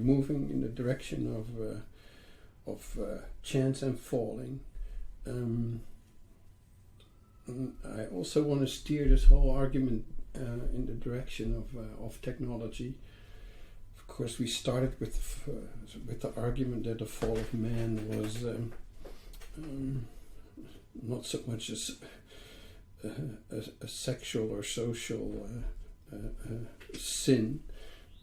moving in the direction of chance and falling. I also want to steer this whole argument in the direction of technology. Of course, we started with the argument that the fall of man was not so much as a sexual or social sin,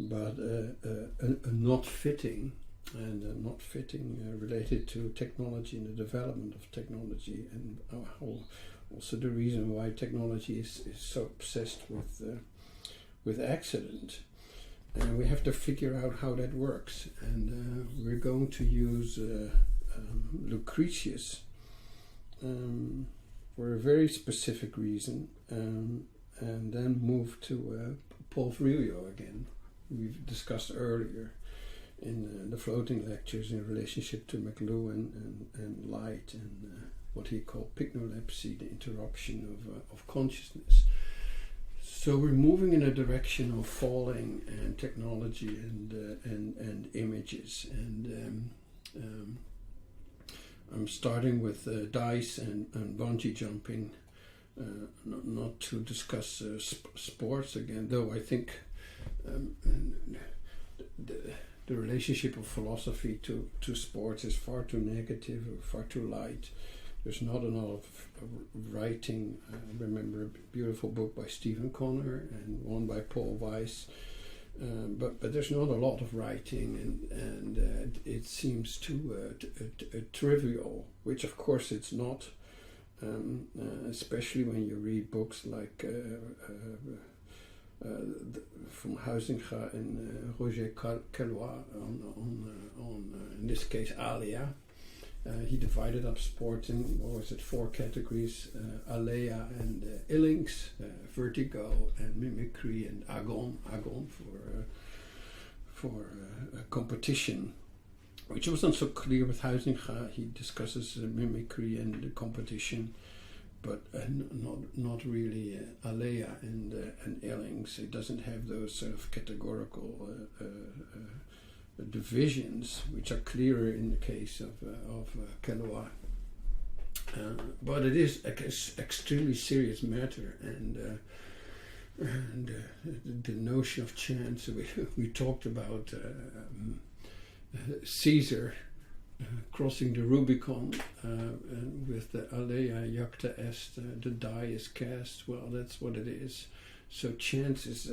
but a not fitting, and not fitting related to technology and the development of technology, and how also the reason why technology is so obsessed with accident. And we have to figure out how that works, and we're going to use Lucretius for a very specific reason, and then move to Paul Virilio again. We've discussed earlier in the floating lectures in relationship to McLuhan and light, and what he called pygnolepsy, the interruption of consciousness. So we're moving in a direction of falling and technology and images, and I'm starting with dice and bungee jumping, not to discuss sports again, though I think the relationship of philosophy to sports is far too negative or far too light. There's not enough writing. I remember a beautiful book by Stephen Connor and one by Paul Weiss, but there's not a lot of writing, and it seems too trivial, which of course it's not, especially when you read books like from Huizinga and Roger Caillois on in this case Alia. He divided up sport in, 4 categories: alea and illings, vertigo and mimicry, and agon for competition, which wasn't so clear with Huizinga. He discusses mimicry and the competition, but not really alea and illings. It doesn't have those sort of categorical divisions, which are clearer in the case of Caillois. But it is extremely serious matter, and the notion of chance. We talked about Caesar crossing the Rubicon with the alea jacta est, the die is cast. Well, that's what it is. So chance is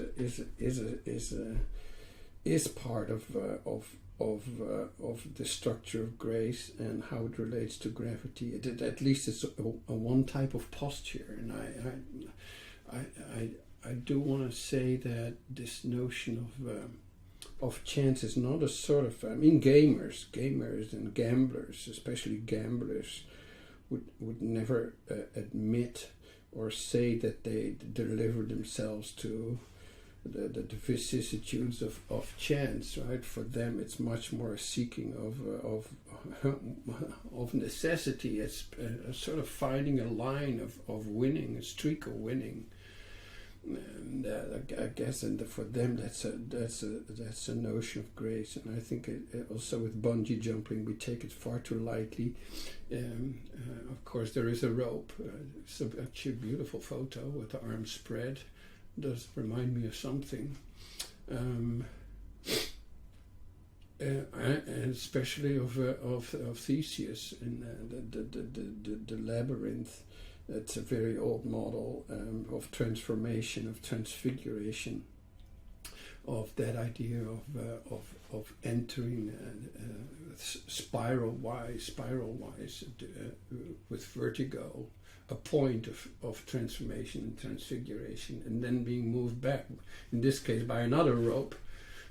part of the structure of grace and how it relates to gravity. At least it's a one type of posture, and I do want to say that this notion of chance is not a sort of, gamers and gamblers, especially gamblers, would never admit or say that they deliver themselves to the vicissitudes of chance, right? For them, it's much more a seeking of necessity. It's a sort of finding a line of winning, a streak of winning. And I guess, and for them, that's a notion of grace. And I think also with bungee jumping, we take it far too lightly. Of course, there is a rope. It's actually a beautiful photo with the arms spread. Does remind me of something, and especially of Theseus in the labyrinth. It's a very old model of transformation, of transfiguration, of that idea of entering spiral wise with vertigo, a point of transformation and transfiguration, and then being moved back, in this case by another rope,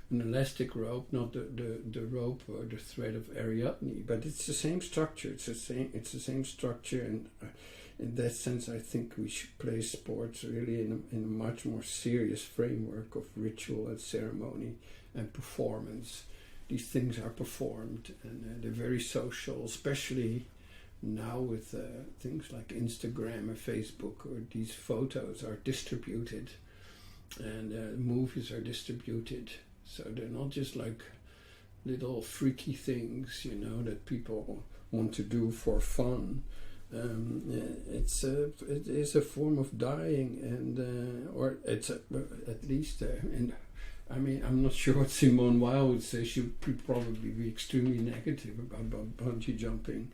an elastic rope, not the rope or the thread of Ariadne, but it's the same structure. It's the same structure, and in that sense, I think we should play sports really in a much more serious framework of ritual and ceremony and performance. These things are performed, and they're very social, especially now with things like Instagram or Facebook, or these photos are distributed, and movies are distributed. So they're not just like little freaky things, that people want to do for fun. It is a form of dying, and or it's at least. And I mean, I'm not sure what Simone Weil would say. She would probably be extremely negative about bungee jumping,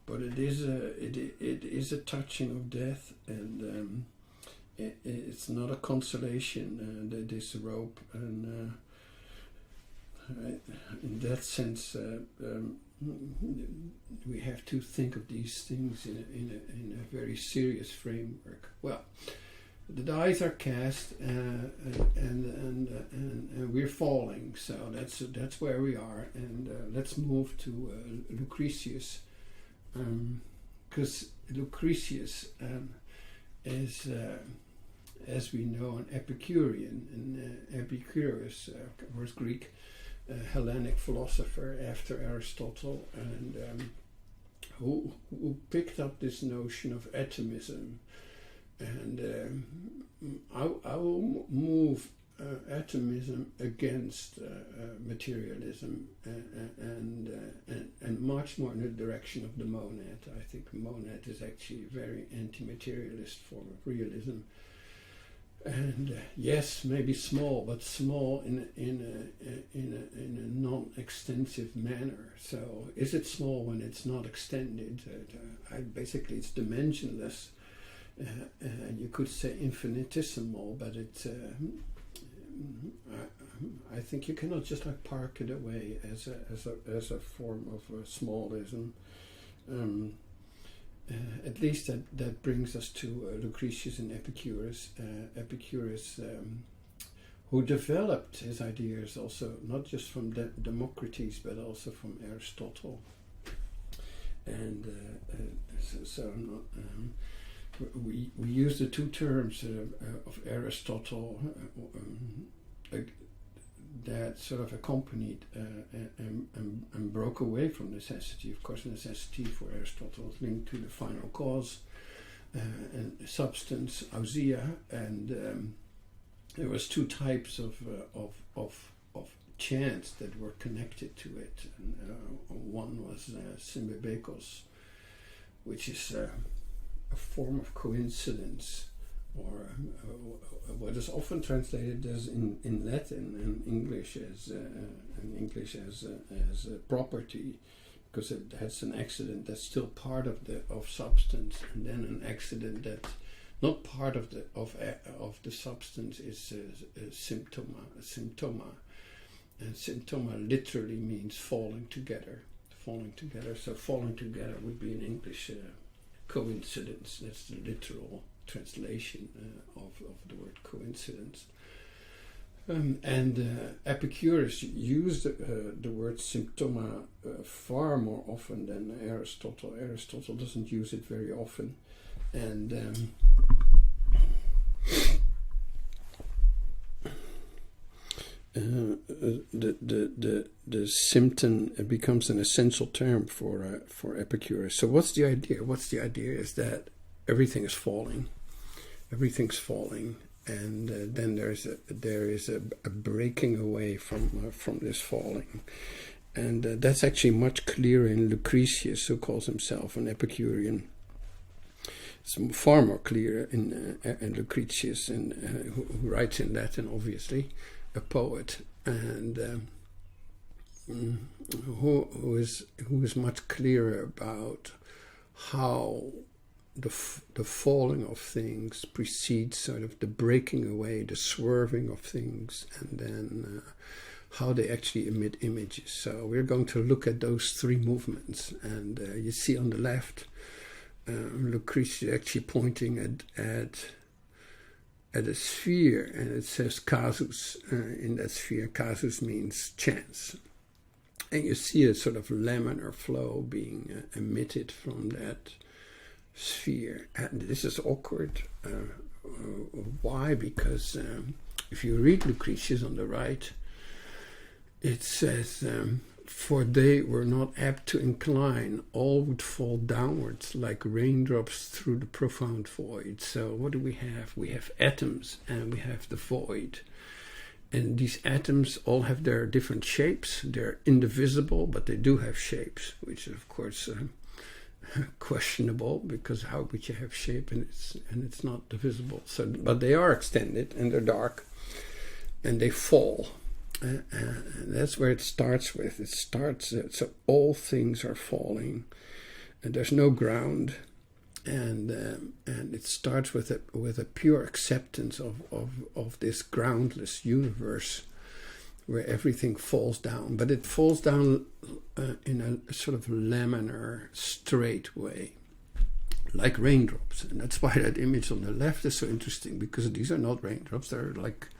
but it is a touching of death, and it's not a consolation. This rope, and in that sense. We have to think of these things in a very serious framework. Well, the dice are cast, and we're falling. So that's where we are. And let's move to Lucretius, because Lucretius is, as we know, an Epicurean, and Epicurus was Greek. Hellenic philosopher after Aristotle, and who picked up this notion of atomism, and I will move atomism against materialism, and much more in the direction of the monad. I think monad is actually a very anti-materialist form of realism. And yes, maybe small, but small in a non-extensive manner. So, is it small when it's not extended? Basically, it's dimensionless. You could say infinitesimal, but it's. I think you cannot just park it away as a form of smallism. At least that brings us to Lucretius and Epicurus. Epicurus, who developed his ideas also not just from Democritus but also from Aristotle. And we use the two terms of Aristotle that sort of accompanied and broke away from necessity. Of course, necessity for Aristotle is linked to the final cause and substance, ousia, and there was two types of chance that were connected to it. And, one was semblances, which is a form of coincidence, or what is often translated as in Latin and English as a property, because it has an accident that's still part of substance, and then an accident that's not part of the substance is symptoma, and symptoma literally means falling together. So falling together would be in English coincidence. That's the literal translation of the word coincidence. And Epicurus used the word symptoma far more often than Aristotle. Aristotle doesn't use it very often, and the symptom becomes an essential term for Epicurus. So what's the idea? The idea is that everything is falling. Everything's falling, and then there is a breaking away from this falling, and that's actually much clearer in Lucretius, who calls himself an Epicurean. It's far more clear in Lucretius, and who writes in Latin, obviously, a poet, and who is much clearer about how the falling of things precedes sort of the breaking away, the swerving of things, and then how they actually emit images. So we're going to look at those three movements, and you see on the left Lucretius actually pointing at a sphere, and it says casus in that sphere. Casus means chance, and you see a sort of laminar flow being emitted from that sphere. And this is awkward. Why? Because if you read Lucretius on the right, it says, for they were not apt to incline, all would fall downwards like raindrops through the profound void. So what do we have? We have atoms and we have the void. and these atoms all have their different shapes. They're indivisible, but they do have shapes, which is of course questionable, because how would you have shape and it's not divisible? So, but they are extended and they're dark, and they fall. And that's where it starts with. It starts so all things are falling, and there's no ground. And it starts with a pure acceptance of this groundless universe, where everything falls down, but it falls down in a sort of laminar, straight way, like raindrops. And that's why that image on the left is so interesting, because these are not raindrops; they're like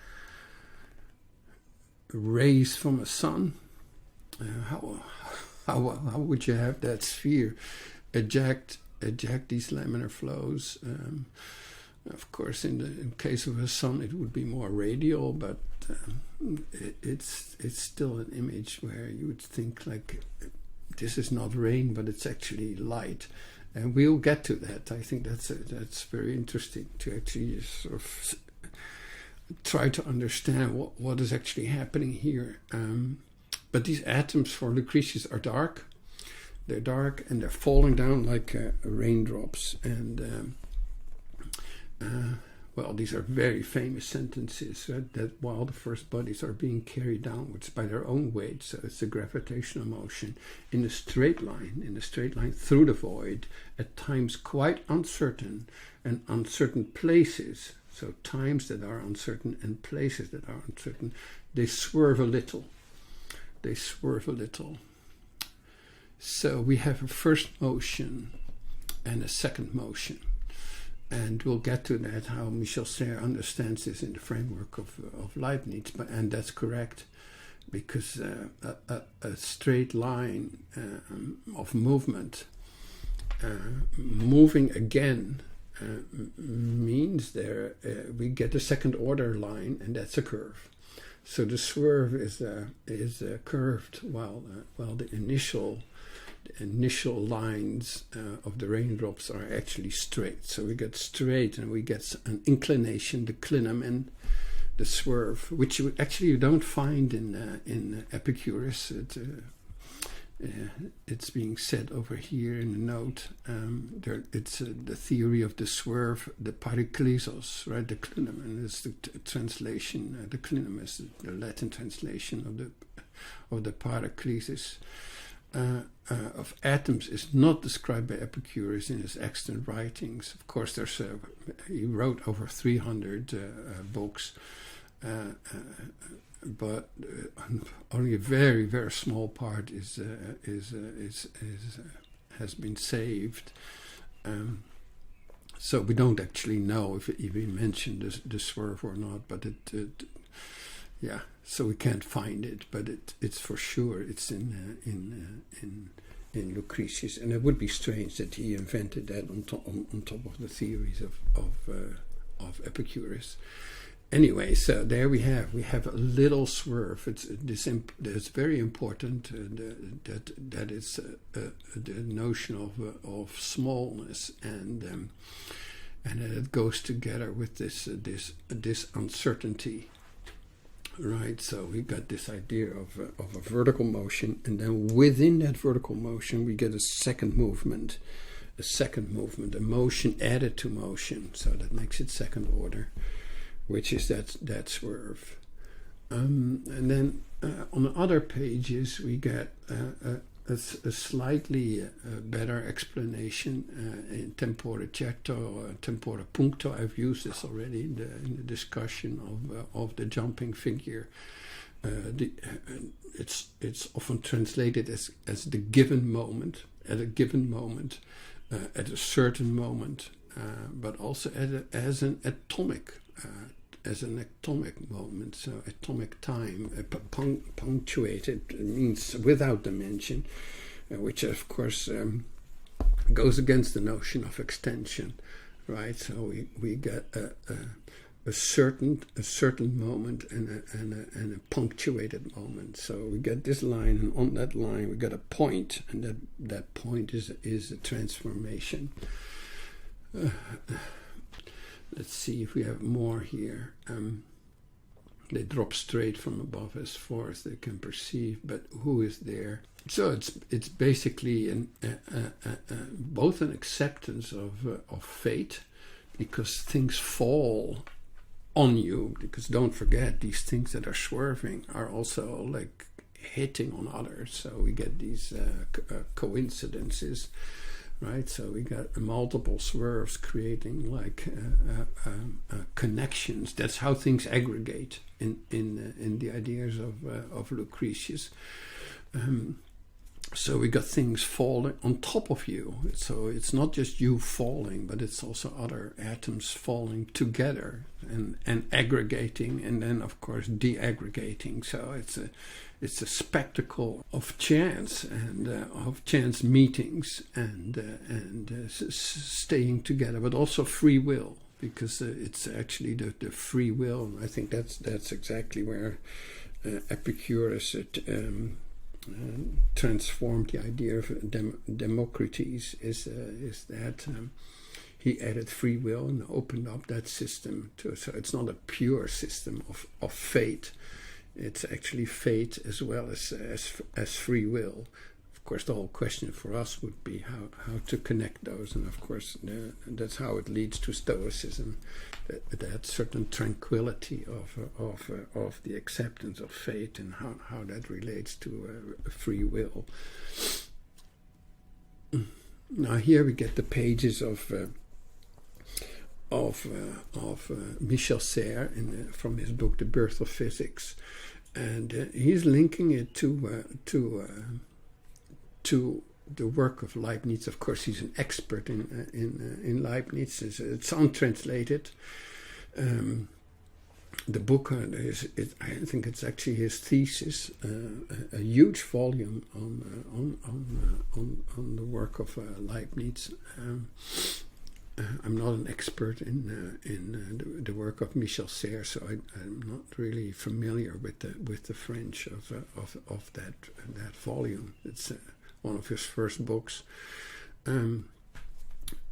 rays from a sun. How would you have that sphere eject these laminar flows? Of course, in case of a sun, it would be more radial, but it's still an image where you would think like this is not rain, but it's actually light, and we'll get to that. I think that's very interesting to actually sort of try to understand what is actually happening here. But these atoms for Lucretius are dark. They're dark and they're falling down like raindrops. And well, these are very famous sentences, that while the first bodies are being carried downwards by their own weight, so it's a gravitational motion, in a straight line through the void, at times quite uncertain, and uncertain places, so times that are uncertain and places that are uncertain, they swerve a little. So we have a first motion and a second motion. And we'll get to that, how Michel Serres understands this in the framework of Leibniz. And that's correct, because a straight line of movement, moving again, means we get a second order line, and that's a curve. So the swerve is curved, while the initial lines of the raindrops are actually straight. So we get straight, and we get an inclination, the clinamen, the swerve, which you don't find in Epicurus. It's being said over here in the note. It's the theory of the swerve, the pariklesos, right? The clinamen is the translation. The clinamen is the Latin translation of the paraclesis. Of atoms is not described by Epicurus in his extant writings. Of course, he wrote over 300 books, but only a very, very small part has been saved. So we don't actually know if he mentioned the swerve or not, but yeah. So we can't find it, but it's for sure it's in Lucretius, and it would be strange that he invented that on top of the theories of Epicurus. Anyway, so there we have a little swerve. It's very important that it's the notion of smallness, and that it goes together with this uncertainty. Right, so we got this idea of a vertical motion, and then within that vertical motion we get a second movement, a motion added to motion, so that makes it second order, which is that swerve. And then on the other pages we get a slightly better explanation in tempore certo, tempore puncto. I've used this already in the discussion of the jumping figure. It's often translated as the given moment, at a given moment, at a certain moment, but also as an atomic moment, so atomic time, punctuated, means without dimension, which of course goes against the notion of extension, right? So we get a certain moment and a punctuated moment. So we get this line, and on that line we get a point, and that point is a transformation. Let's see if we have more here. They drop straight from above as far as they can perceive, but who is there? So it's basically both an acceptance of fate, because things fall on you. Because don't forget, these things that are swerving are also like hitting on others. So we get these coincidences, right? So we got multiple swerves creating like connections. That's how things aggregate in the ideas of Lucretius. So we got things falling on top of you. So it's not just you falling, but it's also other atoms falling together and aggregating, and then of course de-aggregating. So it's a spectacle of chance and of chance meetings and staying together, but also free will, because it's actually the free will. And I think that's exactly where Epicurus transformed the idea of Democritus, is that he added free will and opened up that system to. So it's not a pure system of fate. It's actually fate as well as free will. Of course, the whole question for us would be how to connect those, and of course that's how it leads to Stoicism, that certain tranquility of the acceptance of fate, and how that relates to free will. Now here we get the pages of Michel Serres from his book The Birth of Physics, and he's linking it to the work of Leibniz. Of course, he's an expert in Leibniz. It's untranslated. The book I think it's actually his thesis, a huge volume on the work of Leibniz. I'm not an expert in the work of Michel Serres, so I'm not really familiar with the French of that volume. It's one of his first books.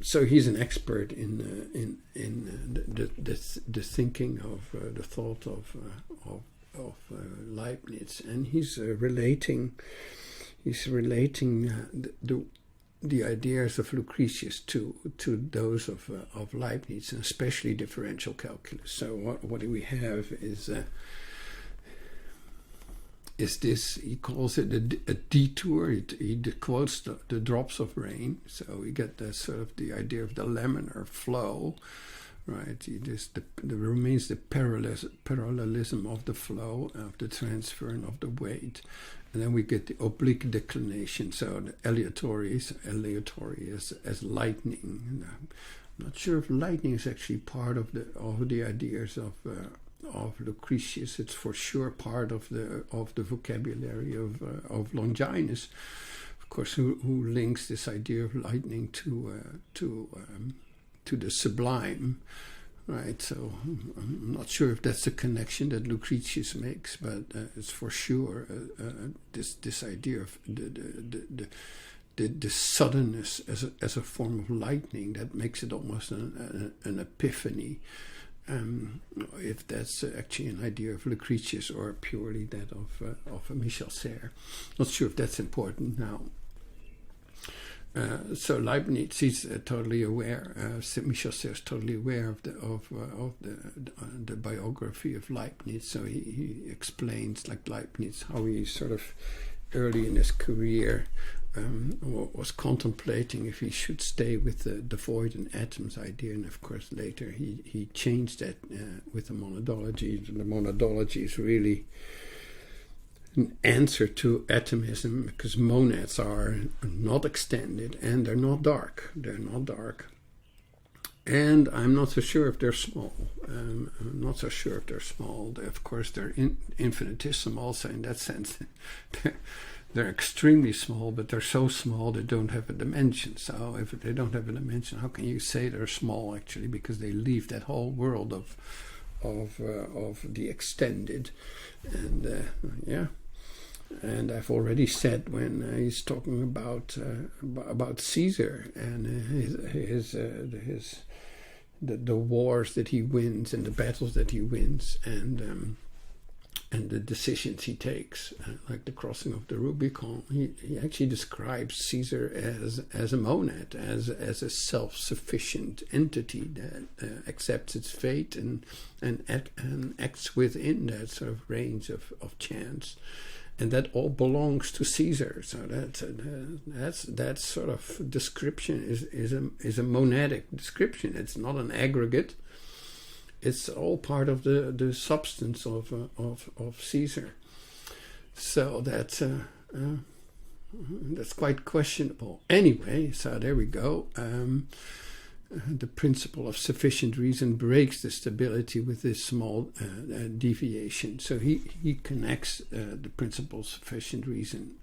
So he's an expert in the thinking of the thought of Leibniz, and he's relating the ideas of Lucretius to those of Leibniz, and especially differential calculus. So what do we have is this, he calls it a detour. He quotes the drops of rain. So we get the sort of the idea of the laminar flow, right? There remains the parallelism of the flow, of the transfer, and of the weight. And then we get the oblique declination, so the aleatory as lightning. I'm not sure if lightning is actually part of the ideas of Lucretius. It's for sure part of the vocabulary of Longinus, of course, who links this idea of lightning to the sublime. Right, so I'm not sure if that's the connection that Lucretius makes, but it's for sure this idea of the suddenness as a form of lightning that makes it almost an epiphany. If that's actually an idea of Lucretius or purely that of Michel Serres, not sure if that's important now. So Leibniz, he's totally aware. Michel Serres is totally aware of the biography of Leibniz. So he explains, like Leibniz, how he sort of early in his career was contemplating if he should stay with the void and atoms idea, and of course later he changed that with the monadology. The monadology is really an answer to atomism, because monads are not extended and they're not dark. And I'm not so sure if they're small. Of course, they're infinitesimal, so in that sense, they're extremely small, but they're so small they don't have a dimension. So if they don't have a dimension, how can you say they're small, actually? Because they leave that whole world of the extended. And yeah. And I've already said, when he's talking about Caesar and the wars that he wins and the battles that he wins, and and the decisions he takes, like the crossing of the Rubicon. He actually describes Caesar as a monad, as a self-sufficient entity that accepts its fate and acts within that sort of range of chance, and that all belongs to Caesar. So that sort of description is a monadic description. It's not an aggregate. It's all part of the substance of Caesar. So that's quite questionable. Anyway, so there we go. The principle of sufficient reason breaks the stability with this small deviation. So he connects the principle of sufficient reason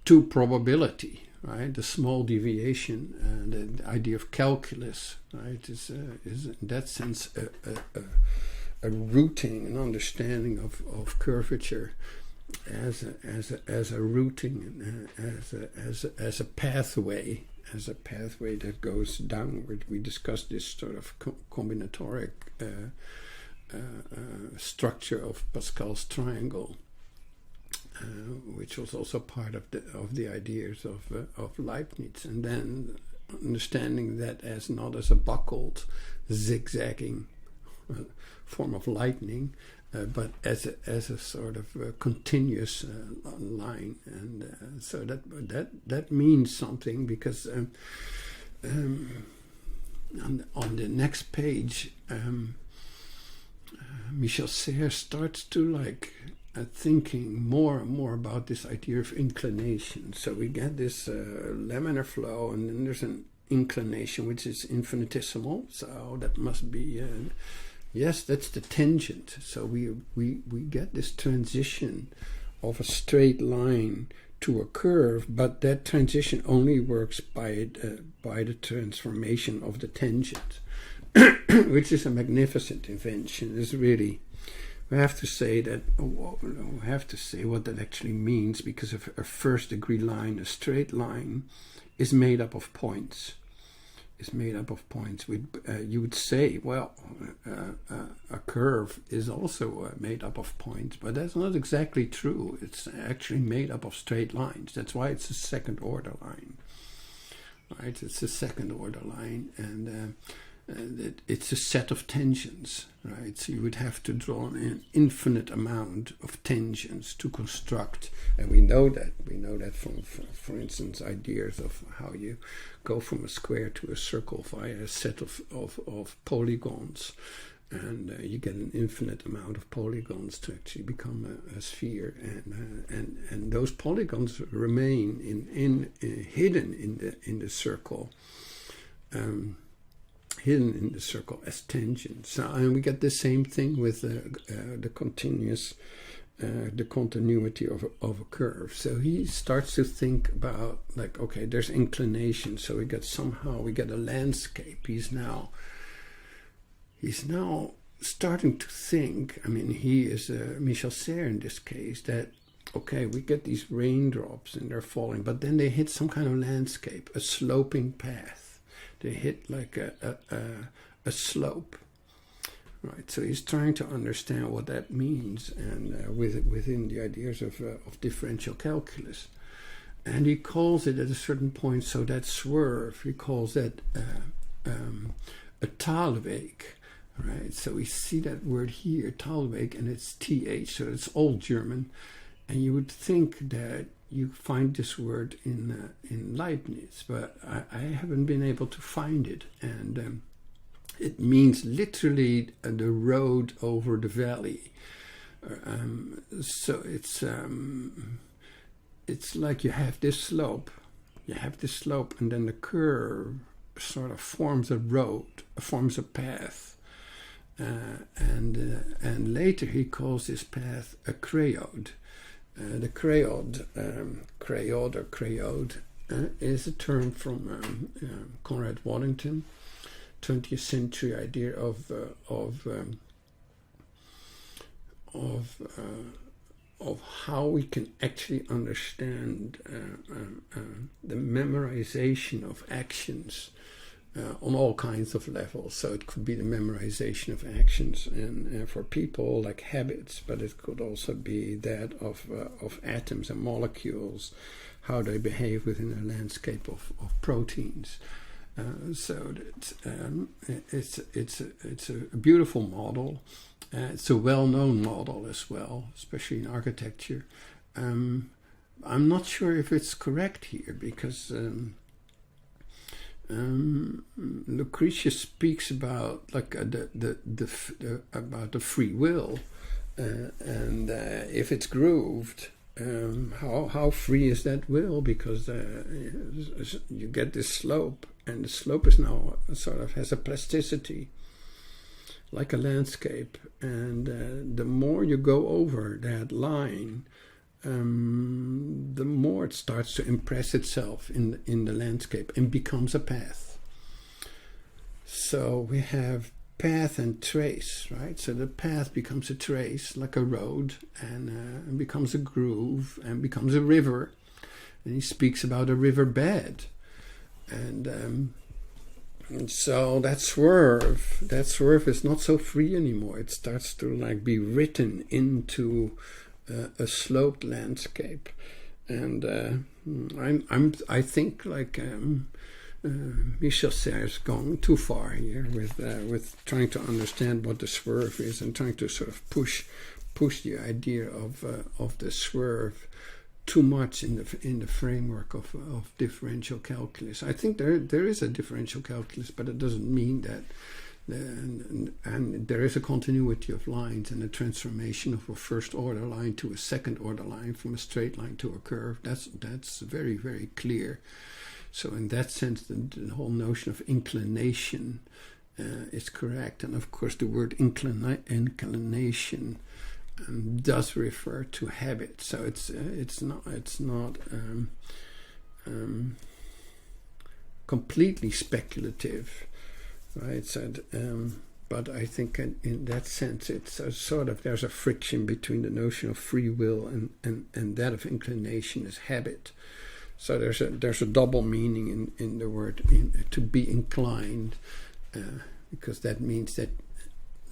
to probability. Right, the small deviation, the idea of calculus, right, is in that sense a routing, an understanding of curvature as a routing, as a pathway that goes downward. We discussed this sort of combinatoric structure of Pascal's triangle. Which was also part of the ideas of Leibniz, and then understanding that as not as a buckled, zigzagging form of lightning, but as a sort of continuous line, and so that means something, because on the next page, Michel Serres starts to thinking more and more about this idea of inclination. So we get this laminar flow, and then there's an inclination which is infinitesimal. So that must be yes, that's the tangent. So we get this transition of a straight line to a curve, but that transition only works by the transformation of the tangent, which is a magnificent invention. It's really. We have to say what that actually means, because a first degree line, a straight line, is made up of points. You would say, well, a curve is also made up of points, but that's not exactly true. It's actually made up of straight lines. That's why it's a second order line. Right? It's a second order line, and it's a set of tangents, right? So you would have to draw an infinite amount of tangents to construct, and we know that from for instance, ideas of how you go from a square to a circle via a set of polygons, and you get an infinite amount of polygons to actually become a sphere, and those polygons remain hidden in the circle. Hidden in the circle as tangents. And we get the same thing with the continuity of a curve. So he starts to think about, okay, there's inclination, so we get a landscape. He's now starting to think, he is Michel Serres in this case, that okay, we get these raindrops and they're falling, but then they hit some kind of landscape, a sloping path. They hit like a slope, right? So he's trying to understand what that means, and within the ideas of differential calculus, and he calls it at a certain point. So that swerve, he calls that a talweg, right? So we see that word here, talweg, and it's th, so it's old German, and you would think that you find this word in Leibniz, but I haven't been able to find it, and it means literally the road over the valley. So it's like you have this slope, and then the curve sort of forms a road, forms a path, and later he calls this path a creode. The creode, is a term from Conrad Waddington, 20th century idea of how we can actually understand the memorization of actions on all kinds of levels. So it could be the memorization of actions, and for people like habits, but it could also be that of atoms and molecules, how they behave within a landscape of proteins. So it's a beautiful model. It's a well-known model as well, especially in architecture. I'm not sure if it's correct here, because Lucretius speaks about about the free will, and if it's grooved, how free is that will? Because you get this slope, and the slope is now sort of has a plasticity, like a landscape, and the more you go over that line, the more it starts to impress itself in the landscape and becomes a path. So we have path and trace, right? So the path becomes a trace, like a road, and becomes a groove, and becomes a river. And he speaks about a riverbed, and so that swerve is not so free anymore. It starts to like be written into a sloped landscape, and I think like Michel Serres is going too far here with trying to understand what the swerve is, and trying to sort of push the idea of the swerve too much in the framework of differential calculus. I think there is a differential calculus, but it doesn't mean that. And there is a continuity of lines, and a transformation of a first order line to a second order line, from a straight line to a curve. That's very, very clear. So in that sense, the whole notion of inclination is correct. And of course, the word inclination does refer to habit. So it's not completely speculative. Right, so, but I think in that sense, it's a sort of, there's a friction between the notion of free will and that of inclination as habit. So there's a double meaning in the word to be inclined, because that means that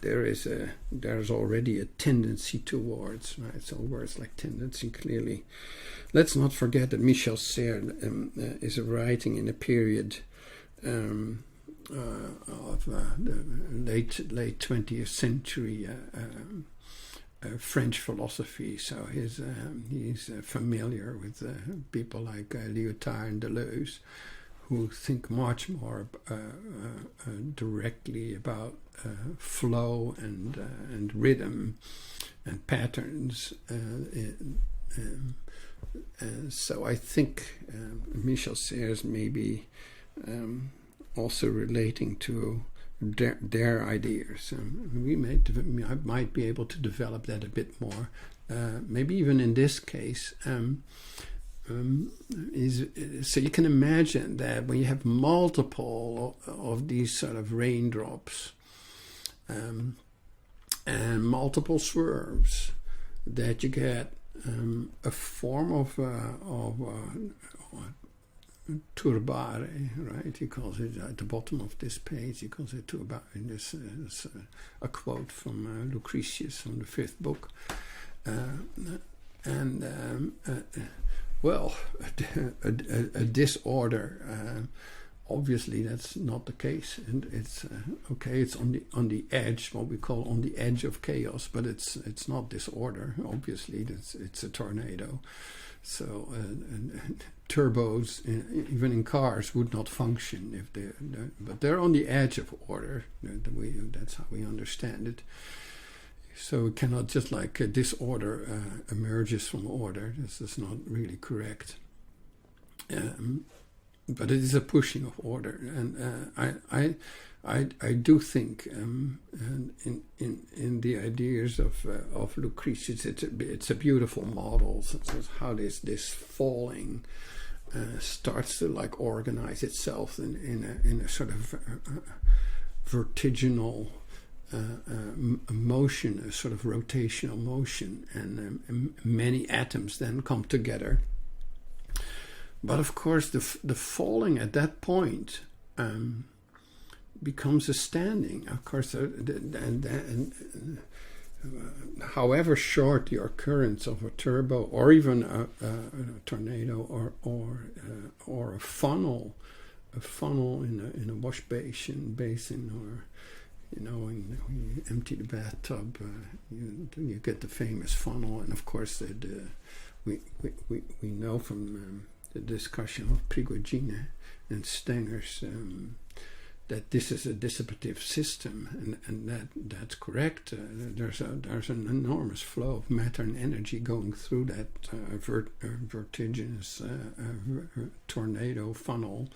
there's already a tendency towards, right? So words like tendency clearly. Let's not forget that Michel Serres is writing in a period. Of the late 20th century French philosophy, so he's familiar with people like Lyotard and Deleuze, who think much more directly about flow and rhythm and patterns. So I think Michel Serres may be also relating to their ideas. I might be able to develop that a bit more. Maybe even in this case, so you can imagine that when you have multiple of these sort of raindrops and multiple swerves, that you get a form of turbare, right? He calls it at the bottom of this page. He calls it turbare. This is a quote from Lucretius from the 5th book, a disorder. Obviously, that's not the case, and it's okay. It's on the edge, what we call on the edge of chaos, but it's not disorder. Obviously, it's a tornado. So turbos, even in cars, would not function if but they're on the edge of order. That's how we understand it. So we cannot just like disorder emerges from order. This is not really correct. But it is a pushing of order, and I do think in the ideas of Lucretius, it's a beautiful model. So how this falling starts to like organize itself in a sort of vertiginal motion, a sort of rotational motion, and many atoms then come together. But of course, the falling at that point becomes a standing. Of course, however short the occurrence of a turbo, or even a tornado, or a funnel in a wash basin, or when you empty the bathtub, you get the famous funnel. And of course, we know from the discussion of Prigogine and Stenger's that this is a dissipative system, and that's correct. There's an enormous flow of matter and energy going through that vertiginous tornado funnel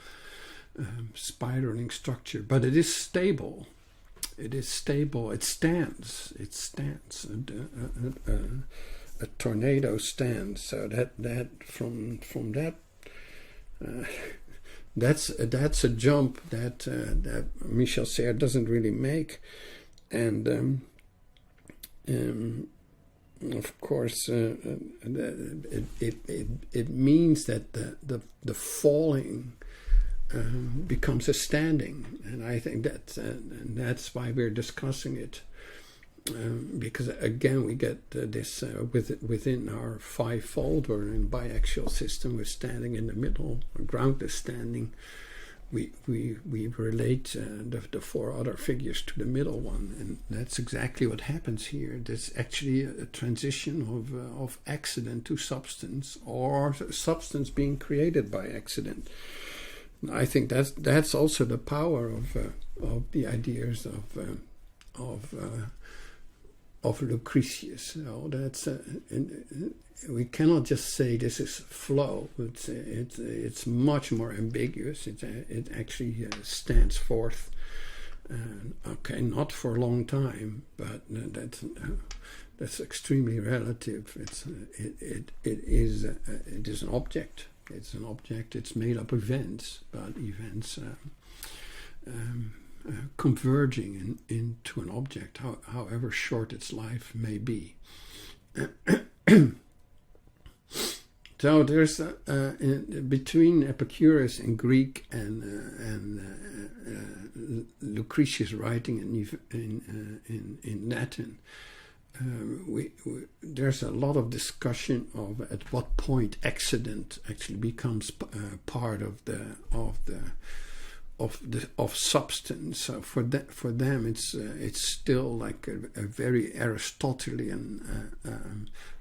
spiraling structure, but it is stable. It is stable. It stands. It stands. A tornado stands. So that from that. That's a jump that Michel Serres doesn't really make, and of course it means that the falling becomes a standing, and I think that's why we're discussing it. Because again, we get this within our fivefold or in biaxial system, we're standing in the middle, or ground is standing. We relate the four other figures to the middle one, and that's exactly what happens here. There's actually a transition of accident to substance, or substance being created by accident. I think that's also the power of the ideas of Lucretius. That's we cannot just say this is flow. It's much more ambiguous. It actually stands forth. Okay, not for a long time, but that's extremely relative. It is an object. It's an object. It's made up of events, but events. Converging into an object, however short its life may be. So there's between Epicurus in Greek and Lucretius writing in Latin, there's a lot of discussion of at what point accident actually becomes part of substance. So for them, it's still like a very Aristotelian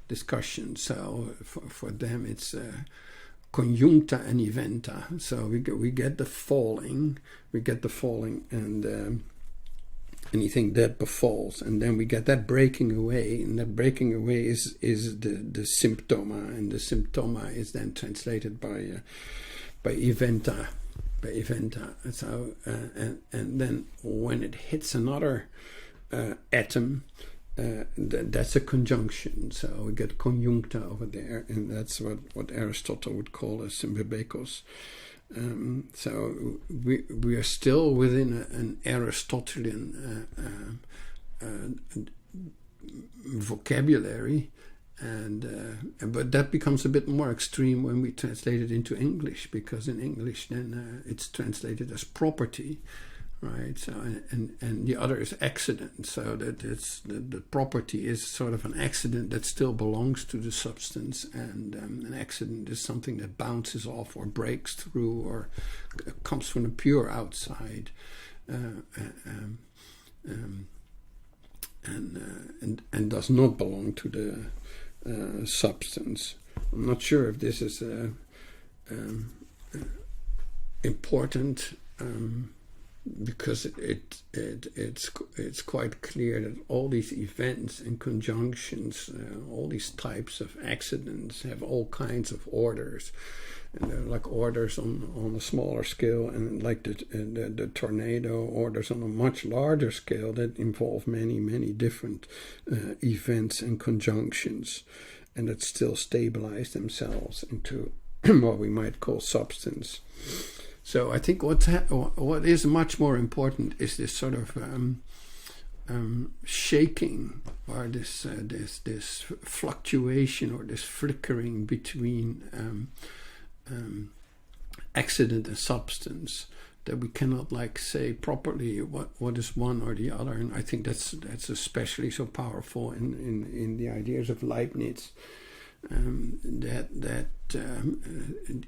discussion. So for them, it's conjuncta and eventa. So we get the falling, and anything that befalls, and then we get that breaking away, and that breaking away is the symptoma, and the symptoma is then translated by eventa. So and then when it hits another atom, that's a conjunction. So we get conjuncta over there, and that's what Aristotle would call a symbabekos. So we are still within an Aristotelian vocabulary. But that becomes a bit more extreme when we translate it into English, because in English then it's translated as property, right? So and the other is accident. So that it's the property is sort of an accident that still belongs to the substance, and an accident is something that bounces off or breaks through or comes from the pure outside. And does not belong to the substance. I'm not sure if this is important, because it's quite clear that all these events and conjunctions, all these types of accidents have all kinds of orders, and they're like orders on a smaller scale, and like the tornado orders on a much larger scale that involve many different events and conjunctions, and that still stabilize themselves into what we might call substance. So I think what is much more important is this sort of shaking, or this fluctuation, or this flickering between accident and substance, that we cannot say properly what is one or the other. And I think that's especially so powerful in the ideas of Leibniz.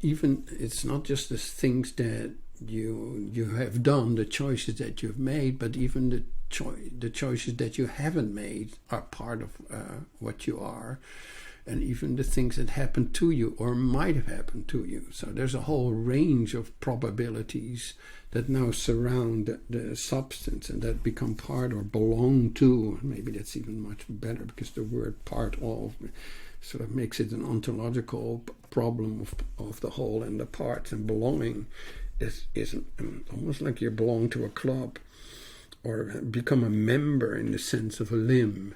Even it's not just the things that you have done, the choices that you've made, but even the choices that you haven't made are part of what you are, and even the things that happen to you or might have happened to you. So there's a whole range of probabilities that now surround the substance and that become part or belong to. Maybe that's even much better, because the word part of sort of makes it an ontological problem of the whole and the parts, and belonging is almost like you belong to a club or become a member in the sense of a limb,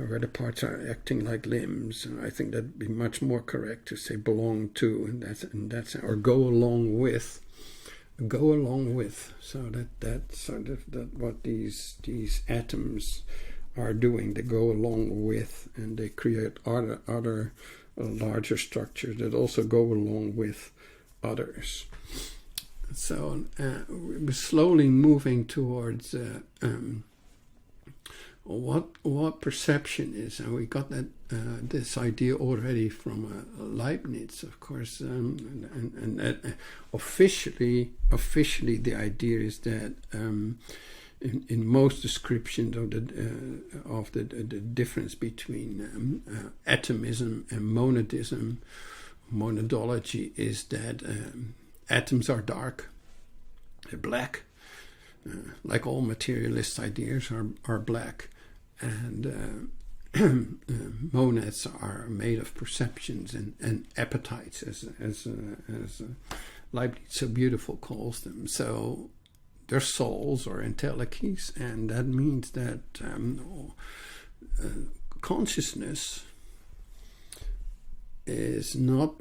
where the parts are acting like limbs. And I think that'd be much more correct to say belong to, and that's or go along with. So that's sort of what these atoms are doing. They go along with, and they create other larger structures that also go along with others. So we're slowly moving towards what perception is, and we got that this idea already from Leibniz, of course, and officially the idea is that in most descriptions of the difference between atomism and monadism, monadology is that atoms are dark, they're black, like all materialist ideas are black, and monads are made of perceptions and appetites, as Leibniz so beautiful calls them. So they're souls or entelechy, and that means that consciousness is not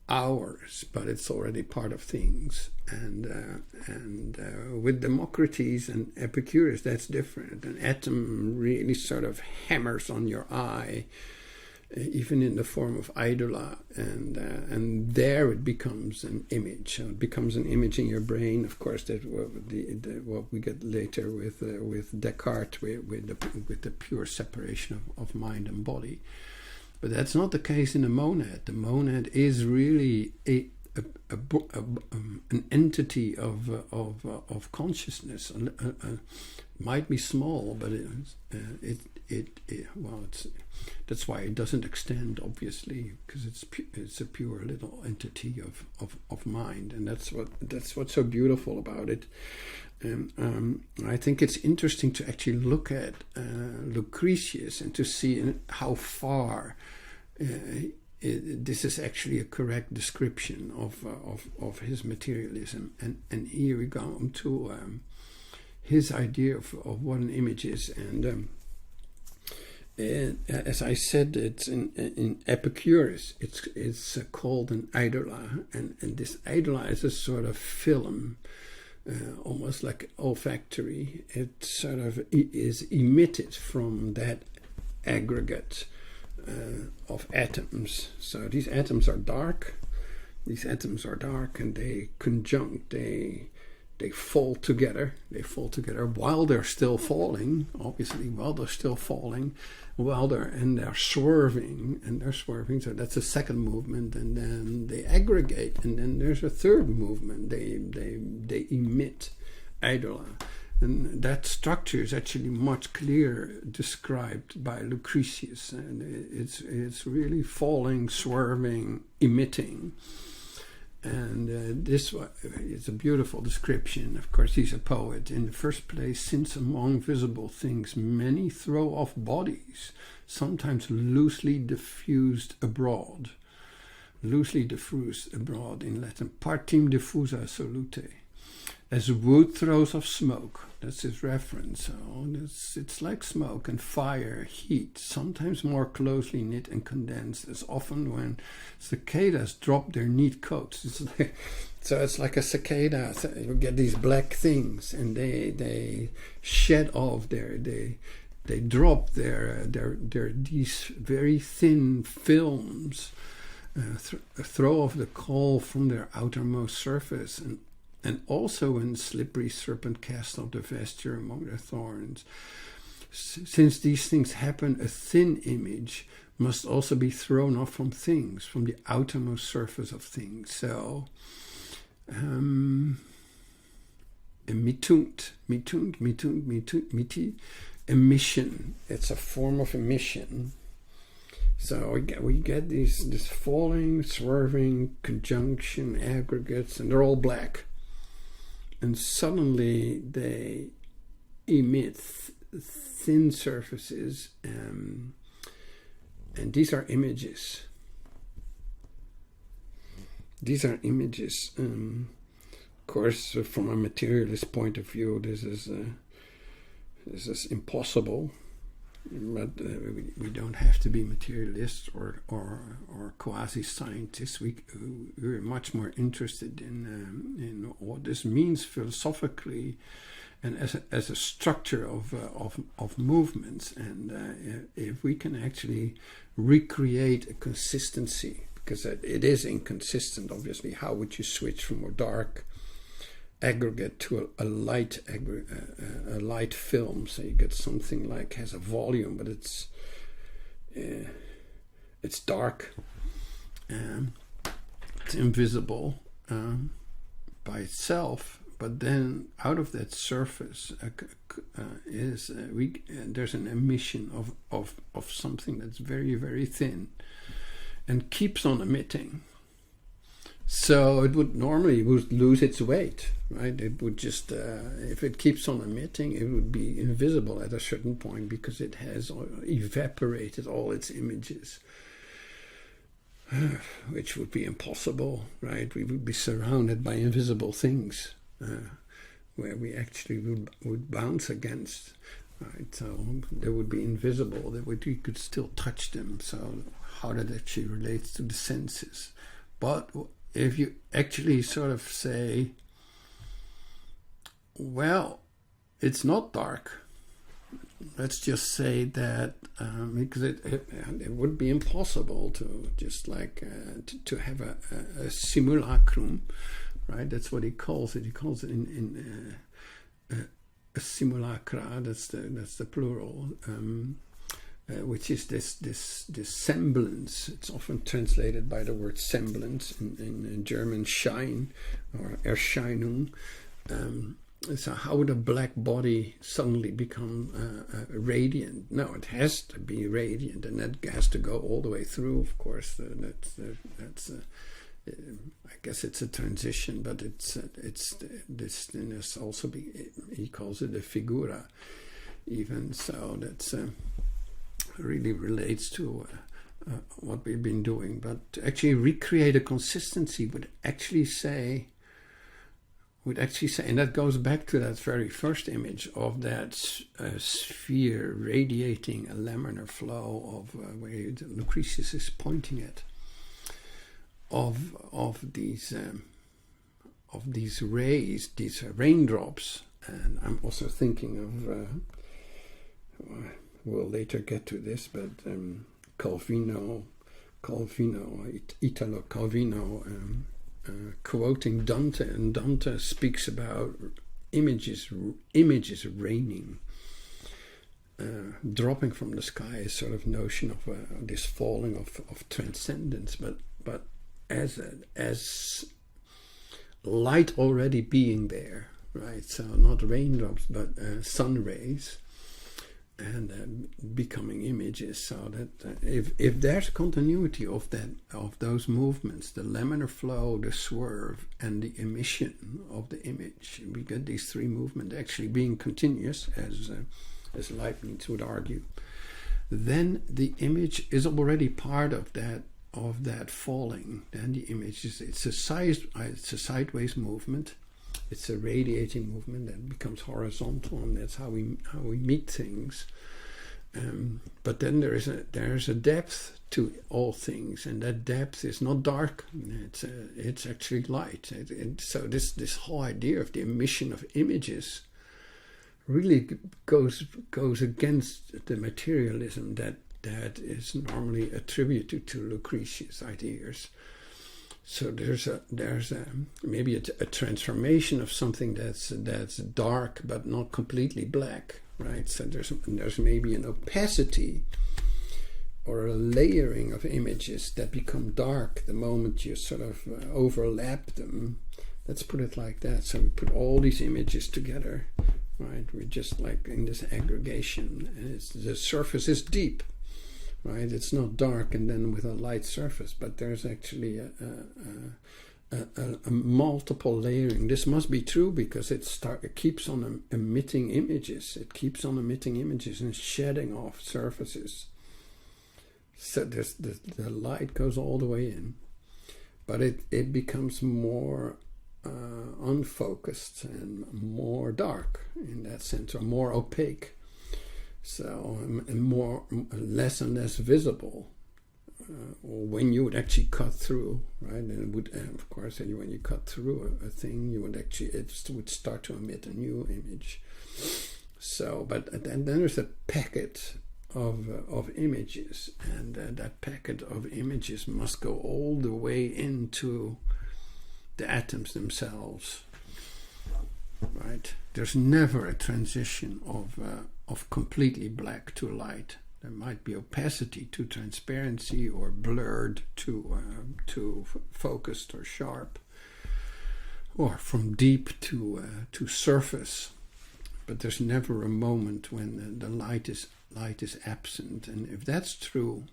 ours, but it's already part of things. And with Democritus and Epicurus, that's different. An atom really sort of hammers on your eye, even in the form of idola, and there it becomes an image. It becomes an image in your brain. Of course, that what we get later with Descartes, with the pure separation of mind and body. But that's not the case in the monad. The monad is really an entity of consciousness. Might be small, but that's why it doesn't extend, obviously, because it's a pure little entity of mind, and that's what's so beautiful about it. I think it's interesting to actually look at Lucretius and to see how far this is actually a correct description of his materialism, and here we go to his idea of what an image is, and as I said, it's in Epicurus, it's called an idola, and this idola is a sort of film. Almost like olfactory, it sort of is emitted from that aggregate of atoms. So these atoms are dark. And they conjunct. They fall together. While they're still falling. Obviously, while they're still falling, they're swerving. So that's the second movement, and then they aggregate, and then there's a third movement. They emit idola, and that structure is actually much clearer described by Lucretius, and it's really falling, swerving, emitting. And this is a beautiful description. Of course, he's a poet. In the first place, since among visible things many throw off bodies, sometimes loosely diffused abroad. Loosely diffused abroad in Latin. Partim diffusa solute. As wood throws off smoke. That's his reference. So it's like smoke and fire, heat, sometimes more closely knit and condensed, as often when cicadas drop their neat coats. It's like a cicada. So you get these black things, and they shed off they drop their these very thin films, throw off the coal from their outermost surface, and and also when slippery serpent cast off the vesture among the thorns. Since these things happen, a thin image must also be thrown off from things, from the outermost surface of things. So, emission. It's a form of emission. So we get this falling, swerving, conjunction, aggregates, and they're all black. And suddenly they emit thin surfaces, and these are images. These are images. Of course, from a materialist point of view, this is impossible. But we don't have to be materialists or quasi-scientists. We're much more interested in what this means philosophically and as a structure of movements. And if we can actually recreate a consistency, because it is inconsistent, obviously. How would you switch from a dark aggregate to a light film? So you get something like has a volume, but it's dark, it's invisible by itself. But then out of that surface there's an emission of something that's very, very thin and keeps on emitting. So it would normally lose its weight, right? It would just, if it keeps on emitting, it would be invisible at a certain point because it has evaporated all its images, which would be impossible, right? We would be surrounded by invisible things where we actually would bounce against, right? So they would be invisible. We could still touch them. So how that actually relates to the senses. But if you actually sort of say, well, it's not dark, let's just say that because it would be impossible to just like to have a simulacrum, right? That's what he calls it. He calls it in a simulacra. That's the plural. Which is this semblance. It's often translated by the word semblance in German Schein or Erscheinung. So how would a black body suddenly become radiant? No, it has to be radiant, and that has to go all the way through. Of course, that's I guess it's a transition, but it's this thinness also. He calls it a figura, even so. That's. Really relates to what we've been doing, but to actually recreate a consistency would actually say, and that goes back to that very first image of that sphere radiating a laminar flow of where Lucretius is pointing at, of these rays, these raindrops, and I'm also thinking of. We'll later get to this, but Italo Calvino, quoting Dante, and Dante speaks about images raining, dropping from the sky, is sort of notion of this falling of transcendence, but as light already being there, right? So not raindrops, but sun rays. And becoming images, so that if there's continuity of those movements, the laminar flow, the swerve, and the emission of the image, we get these three movements actually being continuous, as Leibniz would argue. Then the image is already part of that falling. Then the image it's a sideways movement. It's a radiating movement that becomes horizontal, and that's how we meet things. But then there is a depth to all things, and that depth is not dark. It's actually light. So this whole idea of the emission of images really goes against the materialism that is normally attributed to Lucretius' ideas. So there's maybe a transformation of something that's dark but not completely black, right? So there's maybe an opacity or a layering of images that become dark the moment you sort of overlap them. Let's put it like that. So we put all these images together, right? We're just like in this aggregation, and the surface is deep, right? It's not dark and then with a light surface, but there's actually a multiple layering. This must be true because it keeps on emitting images. It keeps on emitting images and shedding off surfaces. So the light goes all the way in, but it becomes more unfocused and more dark in that sense, or more opaque. So and less visible. Or when you would actually cut through, right? And it would, of course, when you cut through a thing, you would actually it would start to emit a new image. So, but then there's a packet of images, and that packet of images must go all the way into the atoms themselves, right? There's never a transition of completely black to light. There might be opacity to transparency, or blurred to focused or sharp, or from deep to surface. But there's never a moment when the light is absent. And if that's true,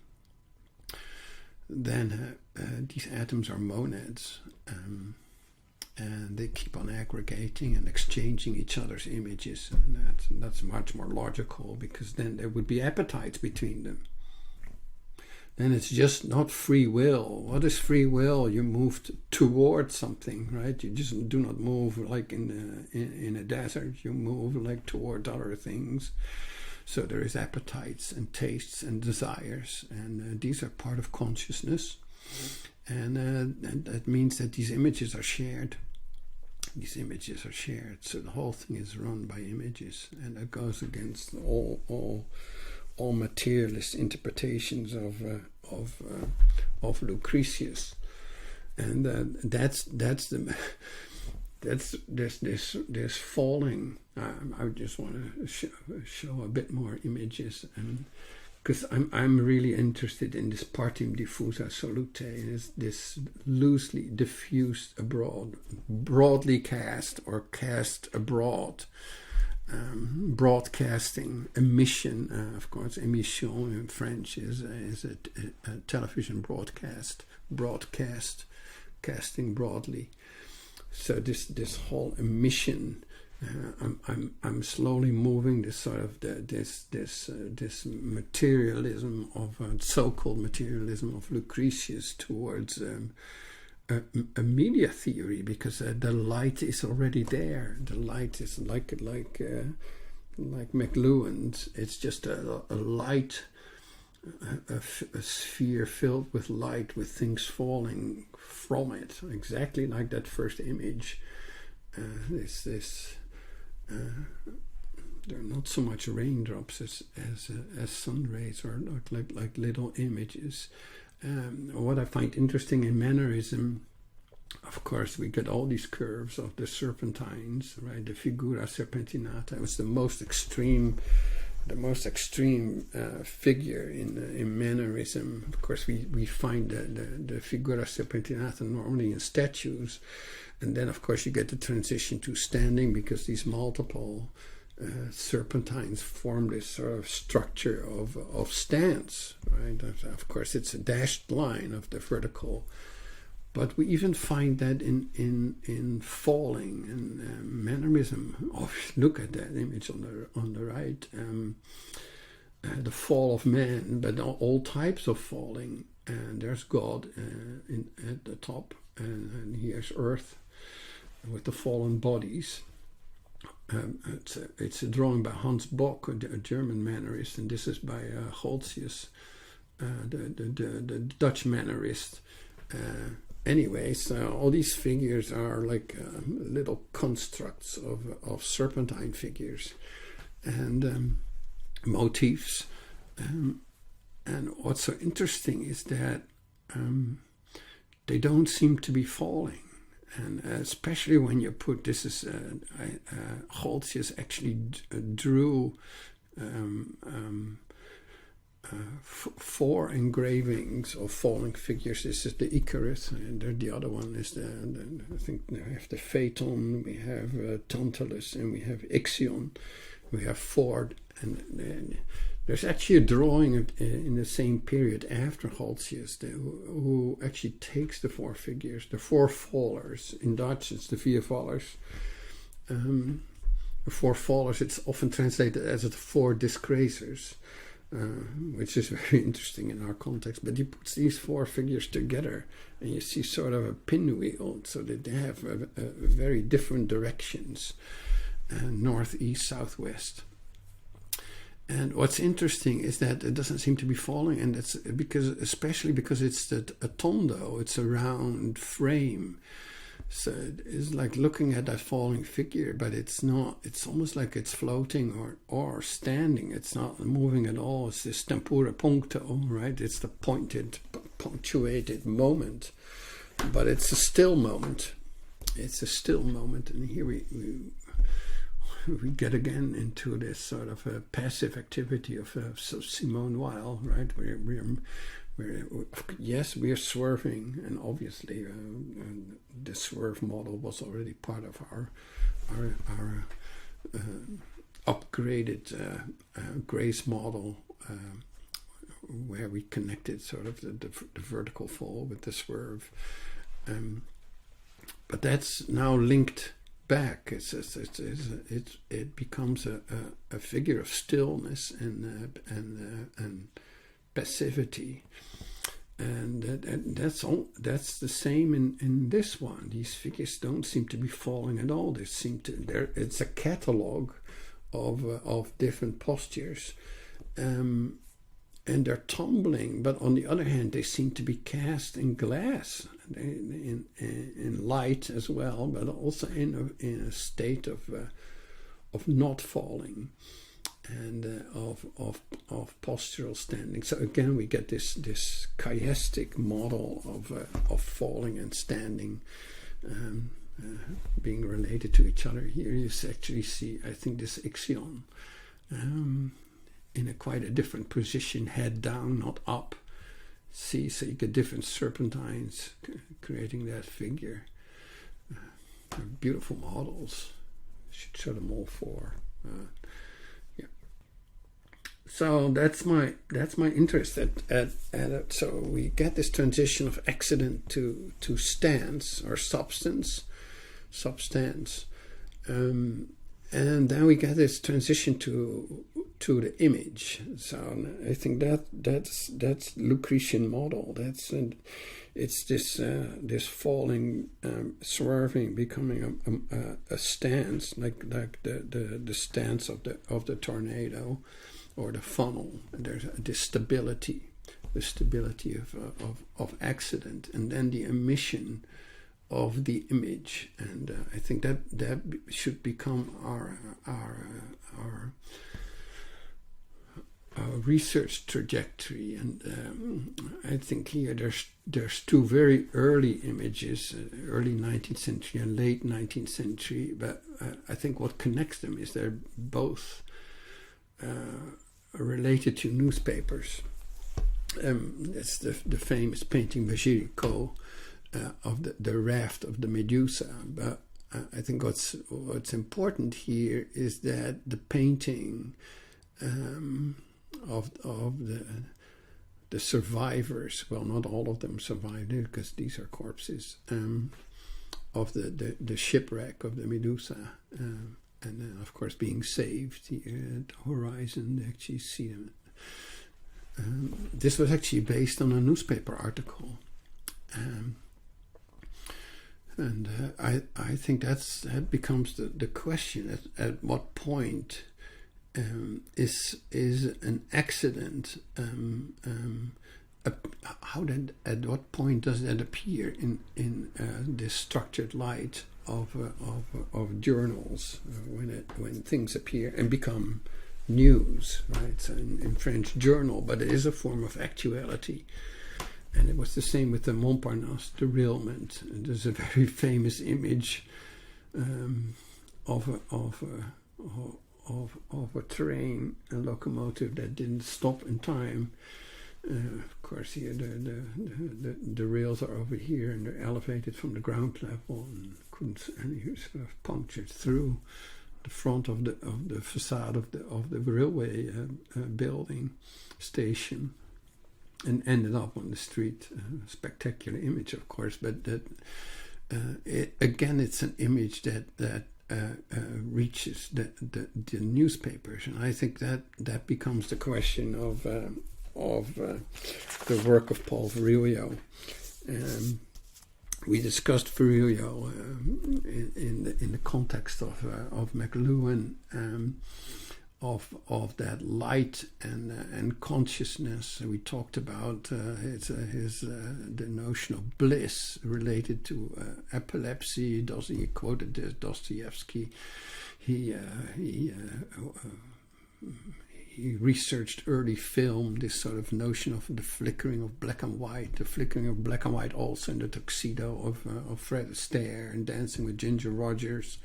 then these atoms are monads, and they keep on aggregating and exchanging each other's images, and that's much more logical, because then there would be appetites between them. Then it's just not free will. What is free will? You move towards something, right? You just do not move like in a desert. You move like toward other things. So there is appetites and tastes and desires, and these are part of consciousness, and that means that these images are shared. These images are shared, so the whole thing is run by images, and that goes against all materialist interpretations of Lucretius, and that's this falling. I just want to show a bit more images, and because I'm really interested in this partim diffusa solute, is this loosely diffused abroad, broadly cast or cast abroad, broadcasting, emission. Of course, émission in French is a television broadcast, casting broadly. So this whole emission. I'm slowly moving this sort of this materialism of so-called materialism of Lucretius towards a media theory, because the light is already there. The light is like McLuhan's. It's just a light, a sphere filled with light, with things falling from it, exactly like that first image. They're not so much raindrops as sun rays, or like little images. What I find interesting in mannerism, of course, we get all these curves of the serpentines, right? The figura serpentinata was the most extreme figure in mannerism. Of course, we find the figura serpentinata normally in statues. And then, of course, you get the transition to standing, because these multiple serpentines form this sort of structure of stance, right? Of course, it's a dashed line of the vertical, but we even find that in falling and mannerism. Oh, look at that image on the right, the fall of man, but all types of falling. And there's God at the top, and here's earth, with the fallen bodies. It's a drawing by Hans Bock, a German mannerist, and this is by Holtzius, the Dutch mannerist. Anyway, so all these figures are like little constructs of serpentine figures and motifs. And what's so interesting is that they don't seem to be falling. And especially when you put this is Holtzius actually drew 4 engravings of falling figures. This is the Icarus, and the other one is I think we have the Phaeton, we have Tantalus, and we have Ixion. We have 4, and there's actually a drawing in the same period after Holtzius who actually takes the 4 figures, the 4 fallers. In Dutch, it's the vier vallers. The 4 fallers, it's often translated as the 4 disgracers, which is very interesting in our context. But he puts these 4 figures together, and you see sort of a pinwheel, so that they have a very different directions, north, east, southwest. And what's interesting is that it doesn't seem to be falling, and it's especially because it's a tondo, it's a round frame. So it's like looking at that falling figure, but it's not. It's almost like it's floating or standing. It's not moving at all. It's this tempora puncto, right? It's the pointed, punctuated moment, but it's a still moment. It's a still moment, and here we get again into this sort of a passive activity of Simone Weil, right? Yes, we are swerving, and obviously the swerve model was already part of our upgraded grace model, where we connected sort of the vertical fall with the swerve, but that's now linked back. It becomes a figure of stillness and passivity, and that's the same in this one. These figures don't seem to be falling at all. It's a catalog of different postures, and they're tumbling. But on the other hand, they seem to be cast in glass, in light as well, but also in a state of not falling, and of postural standing. So again, we get this chiastic model of falling and standing being related to each other. Here you actually see, I think, this Ixion in quite a different position, head down, not up. See, so you get different serpentines creating that figure. They're beautiful models. I should show them all 4. Yeah. So that's my interest at it. So we get this transition of accident to stance or substance, and then we get this transition to the image. So I think that's Lucretian model. It's this falling, swerving, becoming a stance, like the stance of the tornado or the funnel. And there's this stability, the stability of accident, and then the emission of the image. And I think that should become our research trajectory. And I think here there's 2 very early images, early 19th century and late 19th century, but I think what connects them is they're both related to newspapers. It's the famous painting by Virilio of the raft of the Medusa. But I think what's important here is that the painting of the survivors, well, not all of them survived it because these are corpses, of the shipwreck of the Medusa, and then of course being saved here at the horizon. They actually see them. This was actually based on a newspaper article, and I think that becomes the question: at what point is an accident? At what point does that appear in this structured light of journals, when things appear and become news, right? So in French, journal, but it is a form of actuality. And it was the same with the Montparnasse derailment. And there's a very famous image of a train, a locomotive that didn't stop in time. Of course, here the rails are over here, and they're elevated from the ground level, and you sort of punctured through the front of the facade of the railway building station, and ended up on the street. Spectacular image, of course, but that again, it's an image that reaches the newspapers, and I think that becomes the question of the work of Paul Virilio. We discussed Virilio in the context of McLuhan, of that light and consciousness. We talked about the notion of bliss related to epilepsy. He quoted this Dostoevsky. He researched early film, this sort of notion of the flickering of black and white also in the Tuxedo of Fred Astaire and Dancing with Ginger Rogers.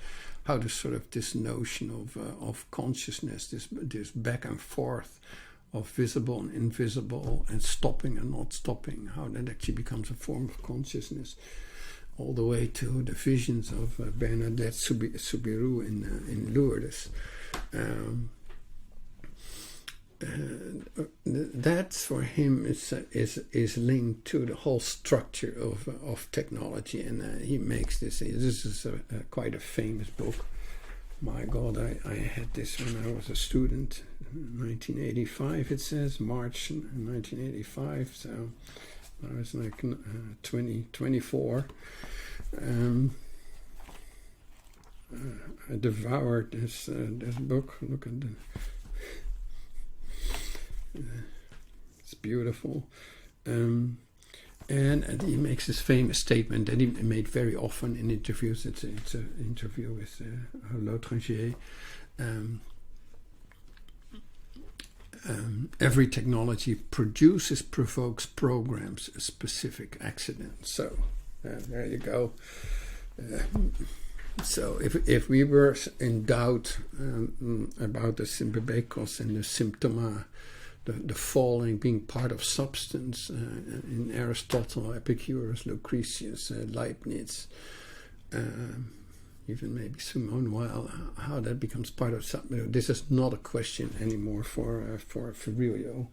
How this notion of consciousness, this back and forth of visible and invisible, and stopping and not stopping, how that actually becomes a form of consciousness, all the way to the visions of Bernadette Soubirous in Lourdes. That for him is linked to the whole structure of technology, and he makes this. This is quite a famous book. My God, I had this when I was a student, 1985. It says March 1985. So I was like 24. I devoured this book. Look at the. It's beautiful. And he makes this famous statement that he made very often in interviews. It's an interview with L'Autringer. Every technology provokes, programs a specific accident. So there you go. So if we were in doubt about the symbabekos and the symptoma, the falling being part of substance, in Aristotle, Epicurus, Lucretius, Leibniz, even maybe Simone Weil, how that becomes part of something. This is not a question anymore for Virilio,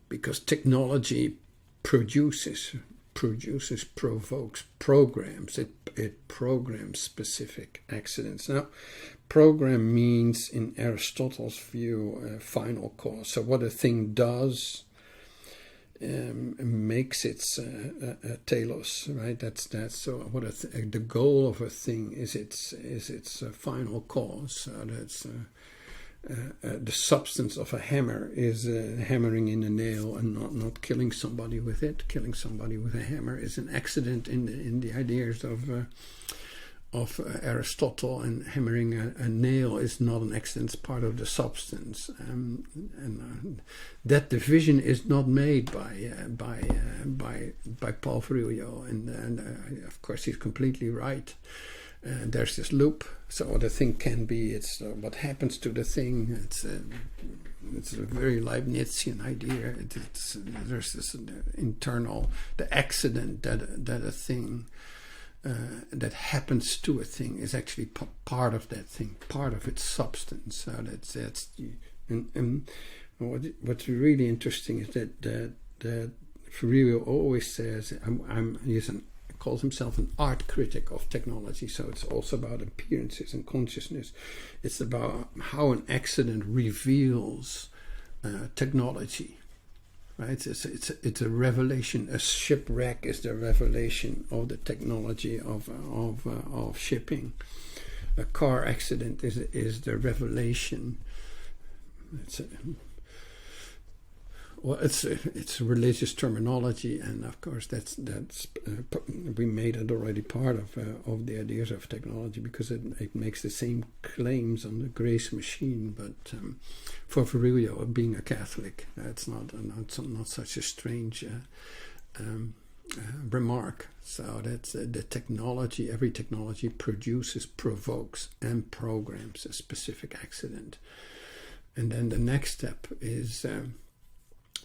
because technology provokes, programs. It programs specific accidents. Now, program means, in Aristotle's view, final cause. So what a thing does makes its telos, right? That's so. What the goal of a thing is its final cause. So that's the substance of a hammer is hammering in a nail and not killing somebody with it. Killing somebody with a hammer is an accident in the ideas of Aristotle, and hammering a nail is not an accident; it's part of the substance. And that division is not made by Paul Virilio, and of course he's completely right. There's this loop. So what a thing can be, it's what happens to the thing. It's a very Leibnizian idea. There's this internal, the accident that a thing that happens to a thing is actually part of that thing, part of its substance. So and what's really interesting is that Virilio always says calls himself an art critic of technology. So it's also about appearances and consciousness. It's about how an accident reveals technology. Right? It's a revelation. A shipwreck is the revelation of the technology of shipping. A car accident is the revelation. Well, it's religious terminology, and of course that's we made it already part of the ideas of technology, because it makes the same claims on the grace machine. But for Virilio, being a Catholic, that's not such a strange remark. So that's the technology. Every technology produces, provokes, and programs a specific accident. And then the next step is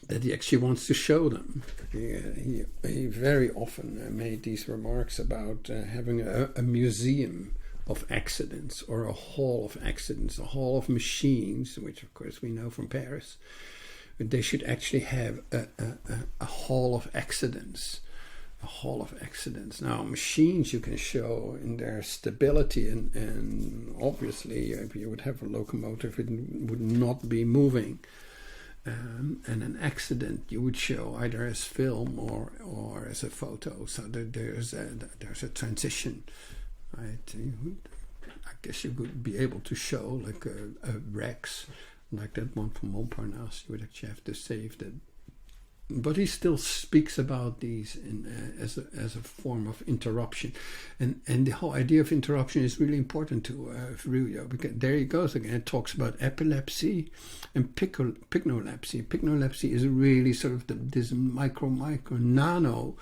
that he actually wants to show them. He very often made these remarks about having a museum of accidents, or a hall of accidents, a hall of machines, which of course we know from Paris. They should actually have a hall of accidents. A hall of accidents. Now, machines you can show in their stability, and obviously if you would have a locomotive, it would not be moving. And an accident you would show either as film or as a photo. So there's a transition, right? I guess you would be able to show like a Rex, like that one from Montparnasse. You would actually have to save that. But he still speaks about these as a form of interruption, and the whole idea of interruption is really important to Virilio, because there he goes again. It talks about epilepsy and pycnolepsy. Pycnolepsy is really sort of this micro nano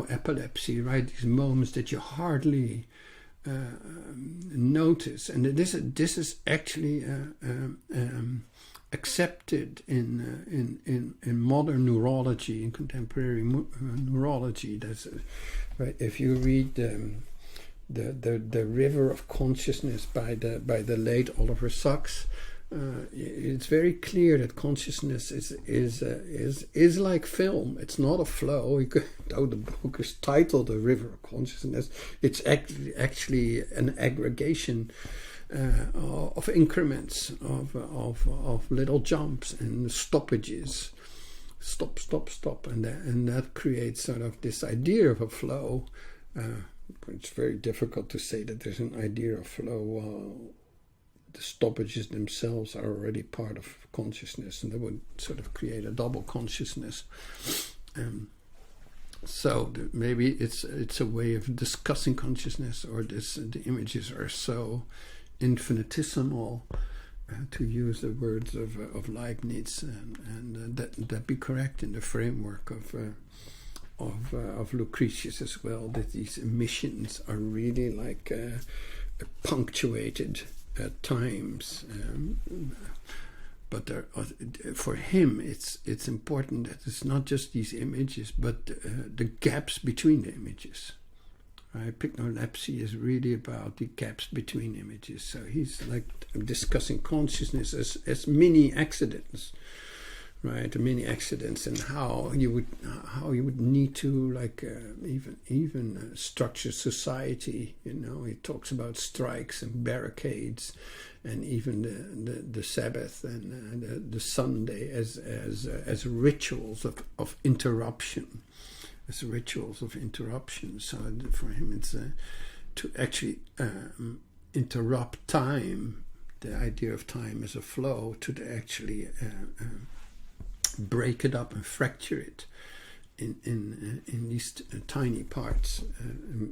epilepsy, right? These moments that you hardly notice, and this is actually accepted in modern neurology, in contemporary neurology. That's right. If you read the River of Consciousness by the late Oliver Sacks, it's very clear that consciousness is like film. It's not a flow. Though the book is titled The River of Consciousness, it's actually an aggregation of increments, of little jumps and stoppages, stop, and that creates sort of this idea of a flow. It's very difficult to say that there's an idea of flow while the stoppages themselves are already part of consciousness, and that would sort of create a double consciousness. So maybe it's a way of discussing consciousness, or the images are so infinitesimal, to use the words of Leibniz, and that be correct in the framework of Lucretius as well, that these emissions are really like punctuated at times, but for him it's important that it's not just these images, but the gaps between the images. Right? Pycnolepsy is really about the gaps between images. So he's like discussing consciousness as mini accidents, right? The mini accidents, and how you would need to like even structure society. You know, he talks about strikes and barricades, and even the Sabbath and the Sunday as rituals of interruption. As rituals of interruption. So for him it's to actually interrupt time, the idea of time as a flow, to actually break it up and fracture it in these tiny parts,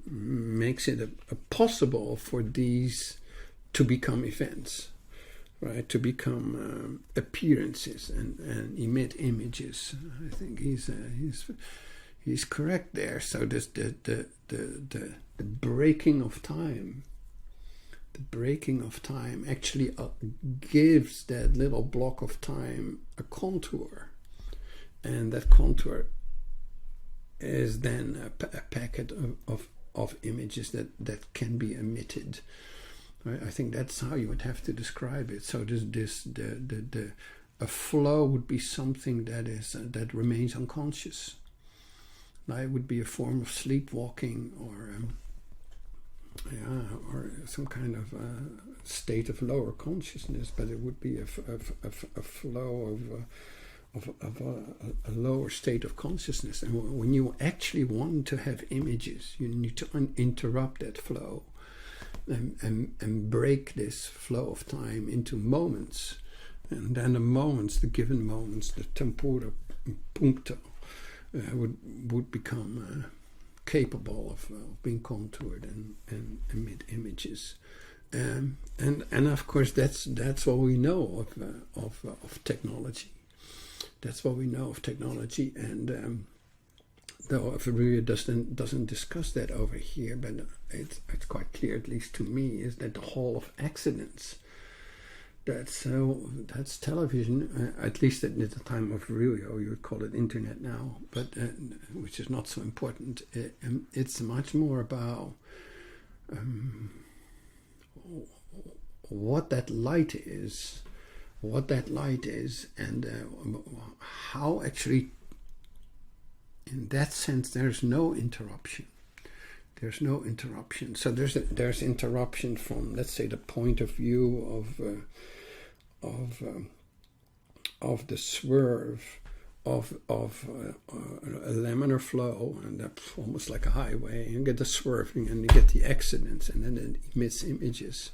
makes it possible for these to become events, right? To become appearances and emit images. I think he's correct there. So this the breaking of time. The breaking of time actually gives that little block of time a contour, and that contour is then a packet of images that can be emitted. Right? I think that's how you would have to describe it. So a flow would be something that remains unconscious. It would be a form of sleepwalking, or some kind of state of lower consciousness, but it would be a flow of a lower state of consciousness. And when you actually want to have images, you need to interrupt that flow and break this flow of time into moments. And then the moments, the given moments, the tempora puncto, would become capable of being contoured and emit images. And of course that's what we know of technology. That's what we know of technology, and though Virilio doesn't discuss that over here, but it's quite clear, at least to me, is that the hall of accidents. That's television, at least at the time of Virilio, you would call it internet now, but which is not so important. It's much more about what that light is, and how actually, in that sense, there's no interruption. So there's interruption from, let's say, the point of view of the swerve of a laminar flow, and that's almost like a highway. You get the swerving, and you get the accidents, and then it emits images.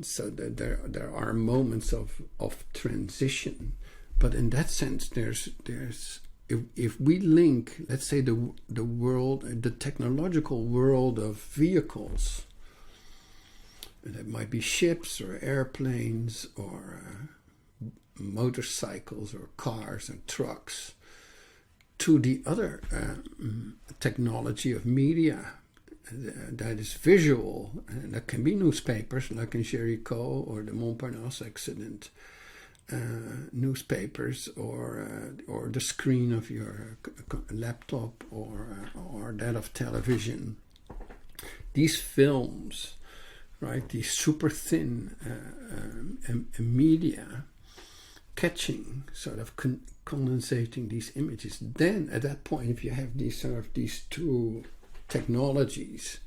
So that there are moments of transition, but in that sense, there's if we link, let's say, the world, the technological world of vehicles, and it might be ships or airplanes or motorcycles or cars and trucks, to the other technology of media that is visual, and that can be newspapers like in Jericho or the Montparnasse accident, newspapers or the screen of your laptop or that of television. These films, right? These super thin media catching, sort of condensating these images. Then at that point, if you have these two technologies,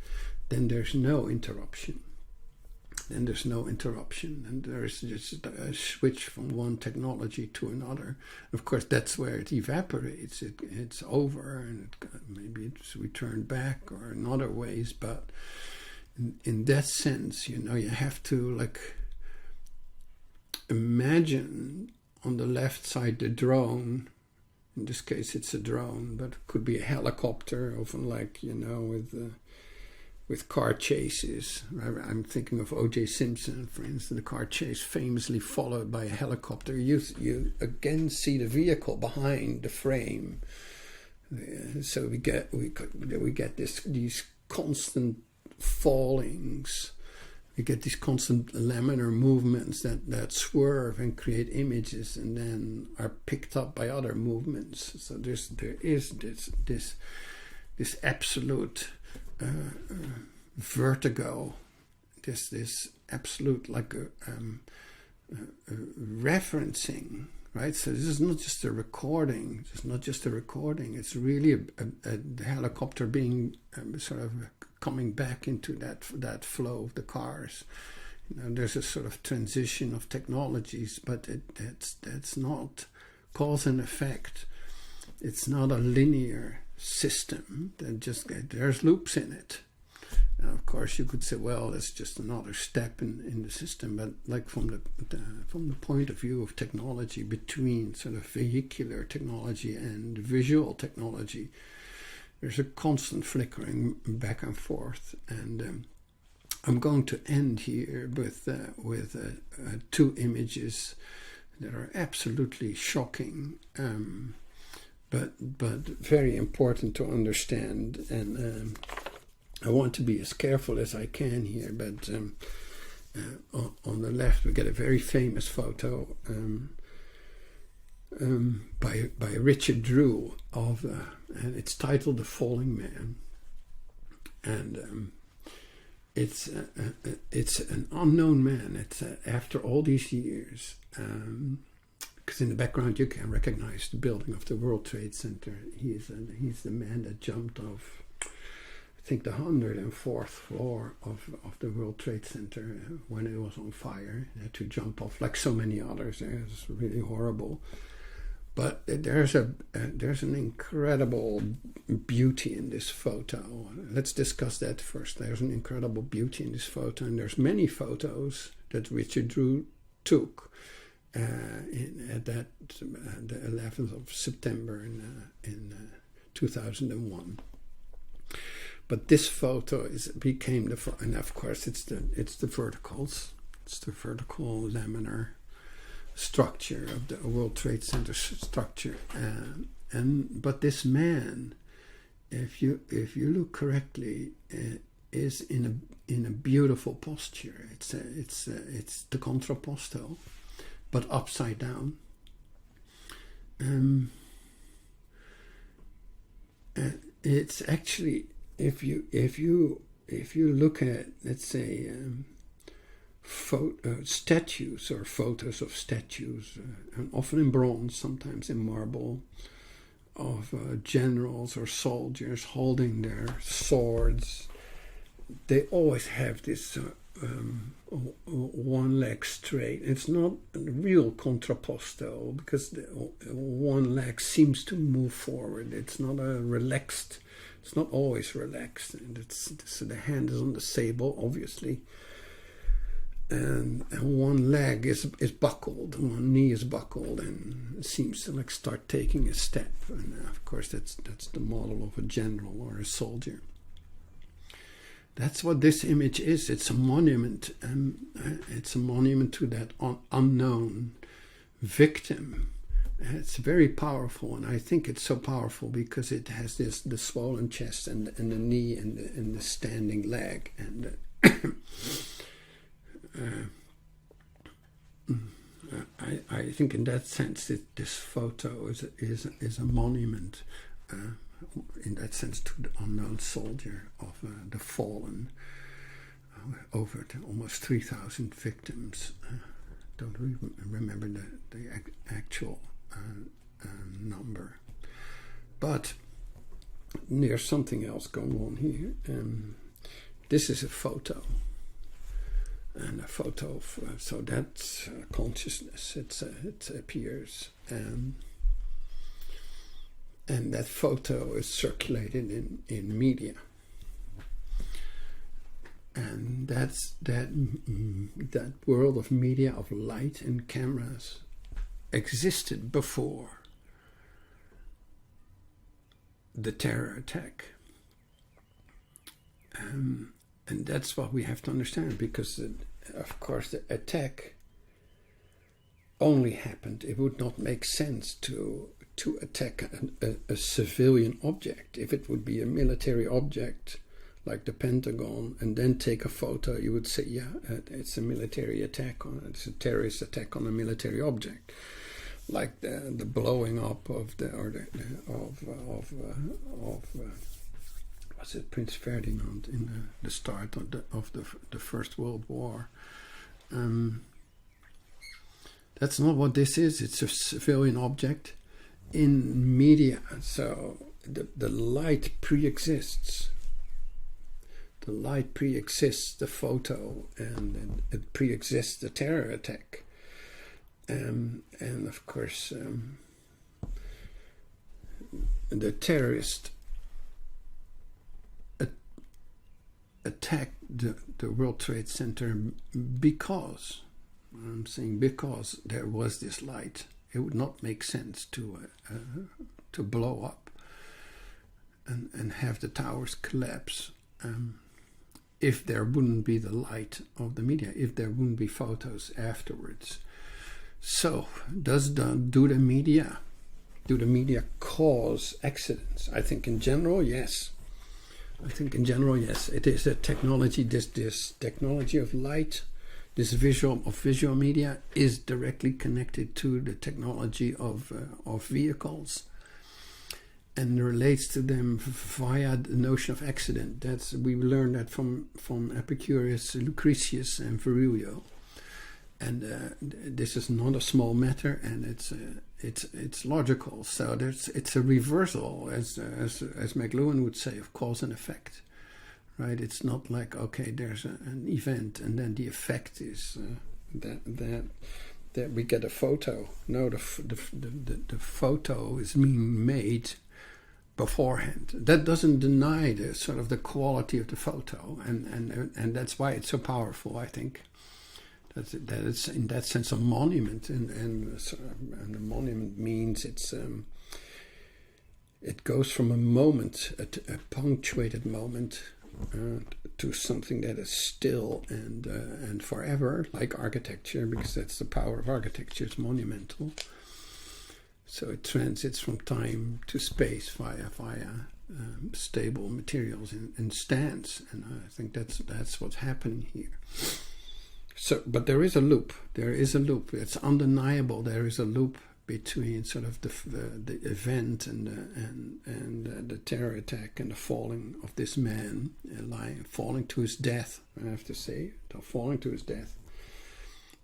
then there's no interruption. And there's just a switch from one technology to another. Of course, that's where it evaporates. It's over, and maybe it's returned back or in other ways. But in that sense, you have to imagine on the left side the drone. In this case, it's a drone, but it could be a helicopter, often with car chases. I'm thinking of O.J. Simpson, for instance, the car chase famously followed by a helicopter. You again see the vehicle behind the frame. So we get these constant fallings. We get these constant laminar movements that swerve and create images, and then are picked up by other movements. So there is this absolute vertigo, this absolute referencing, right? So this is not just a recording. It's really a helicopter being sort of coming back into that flow of the cars. There's a sort of transition of technologies, but that's not cause and effect. It's not a linear system that just there's loops in it. And of course, you could say, well, it's just another step in the system. But from the point of view of technology, between sort of vehicular technology and visual technology, there's a constant flickering back and forth. And I'm going to end here with two images that are absolutely shocking, but very important to understand. And I want to be as careful as I can here, but on the left we get a very famous photo by Richard Drew and it's titled "The Falling Man," and it's an unknown man. It's after all these years, because in the background you can recognize the building of the World Trade Center. He's the man that jumped off, I think, the 104th floor of the World Trade Center when it was on fire. He had to jump off like so many others. It was really horrible. But there's an incredible beauty in this photo. Let's discuss that first. There's an incredible beauty in this photo, and there's many photos that Richard Drew took the 11th of September in 2001. But this photo became and of course it's the verticals. It's the vertical laminar structure of the World Trade Center structure. But this man, if you look correctly, is in a beautiful posture. It's the contrapposto, but upside down. It's actually, if you look at, let's say, statues or photos of statues, and often in bronze, sometimes in marble, of generals or soldiers holding their swords, they always have this one leg straight. It's not a real contrapposto because the one leg seems to move forward. It's not relaxed. It's not always relaxed. And so the hand is on the sable, obviously. And one leg is buckled, one knee is buckled, and seems to like start taking a step. And of course, that's the model of a general or a soldier. That's what this image is. It's a monument. It's a monument to that unknown victim. It's very powerful, and I think it's so powerful because it has the swollen chest and the knee and the standing leg and. I think in that sense this photo is a monument in that sense to the unknown soldier of the fallen, over almost 3,000 victims. Don't remember the actual number, but there's something else going on here. This is a photo. And a photo of, so that's consciousness. It appears, and that photo is circulated in media, and that world of media, of light and cameras, existed before the terror attack. And that's what we have to understand, because, of course, the attack only happened. It would not make sense to attack a civilian object. If it would be a military object, like the Pentagon, and then take a photo, you would say, yeah, it's a military attack, it's a terrorist attack on a military object. Like the blowing up of was it Prince Ferdinand in the start of the First World War. That's not what this is. It's a civilian object in media. So the light pre-exists. The light pre-exists the photo, and it pre-exists the terror attack. And of course, the terrorist attacked the World Trade Center because, I'm saying because there was this light. It would not make sense to blow up and have the towers collapse if there wouldn't be the light of the media, if there wouldn't be photos afterwards. So, do the media cause accidents? I think in general, yes. It is a technology. This technology of light, this visual media, is directly connected to the technology of vehicles, and relates to them via the notion of accident. We learned that from Epicurus, Lucretius, and Virilio. And this is not a small matter, and it's logical. So it's a reversal, as McLuhan would say, of cause and effect, right? It's not like, okay, there's an event and then the effect is that we get a photo. No, the photo is being made beforehand. That doesn't deny the sort of the quality of the photo, and that's why it's so powerful, I think. that it's in that sense a monument, and a monument means it goes from a moment, a punctuated moment, to something that is still and forever, like architecture, because that's the power of architecture. It's monumental. So it transits from time to space via stable materials and stands, and I think that's what's happening here. So, but there is a loop. There is a loop. It's undeniable. There is a loop between sort of the event and the terror attack and the falling of this man, falling to his death. I have to say, falling to his death.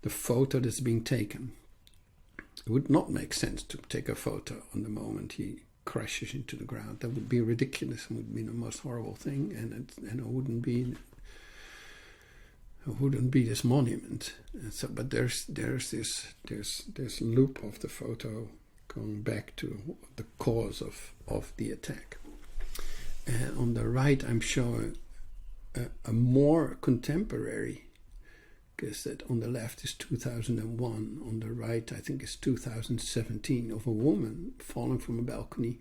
The photo that's being taken. It would not make sense to take a photo on the moment he crashes into the ground. That would be ridiculous and would be the most horrible thing, and it wouldn't be. It wouldn't be this monument. So, but there's this loop of the photo going back to the cause of the attack. And on the right, I'm showing a more contemporary, because that on the left is 2001. On the right, I think is 2017, of a woman falling from a balcony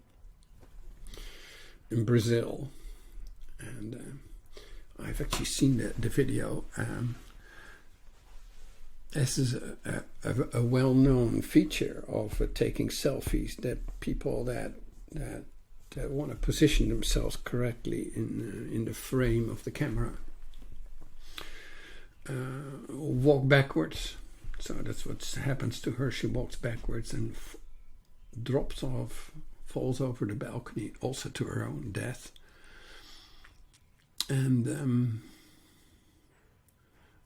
in Brazil, and. I've actually seen the video. This is a well-known feature of taking selfies, that people that want to position themselves correctly in the frame of the camera walk backwards. So that's what happens to her. She walks backwards and drops off, falls over the balcony, also to her own death. And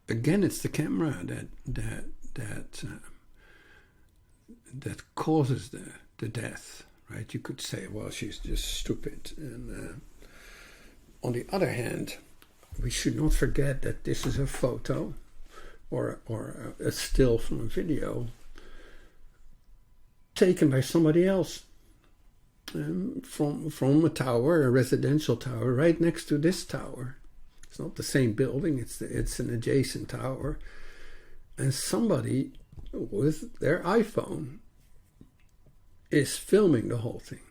again, it's the camera that causes the death, right? You could say, well, she's just stupid. And on the other hand, we should not forget that this is a photo or a still from a video taken by somebody else. From a tower, a residential tower, right next to this tower. It's not the same building, it's an adjacent tower. And somebody with their iPhone is filming the whole thing.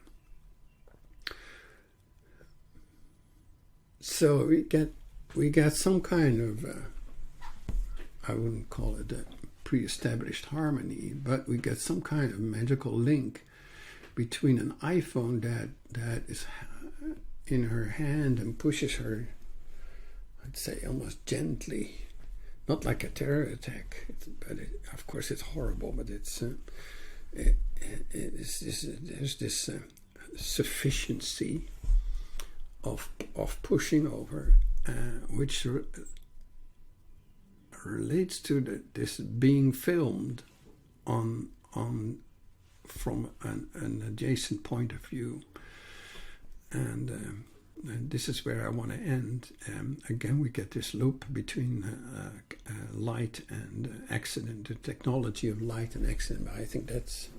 So we get some kind of, I wouldn't call it a pre-established harmony, but we get some kind of magical link between an iPhone that is in her hand and pushes her, I'd say almost gently, not like a terror attack, but of course it's horrible, but there's this sufficiency of pushing over, which relates to this being filmed on from an adjacent point of view, and this is where I want to end. Again, we get this loop between light and accident, the technology of light and accident. But I think that's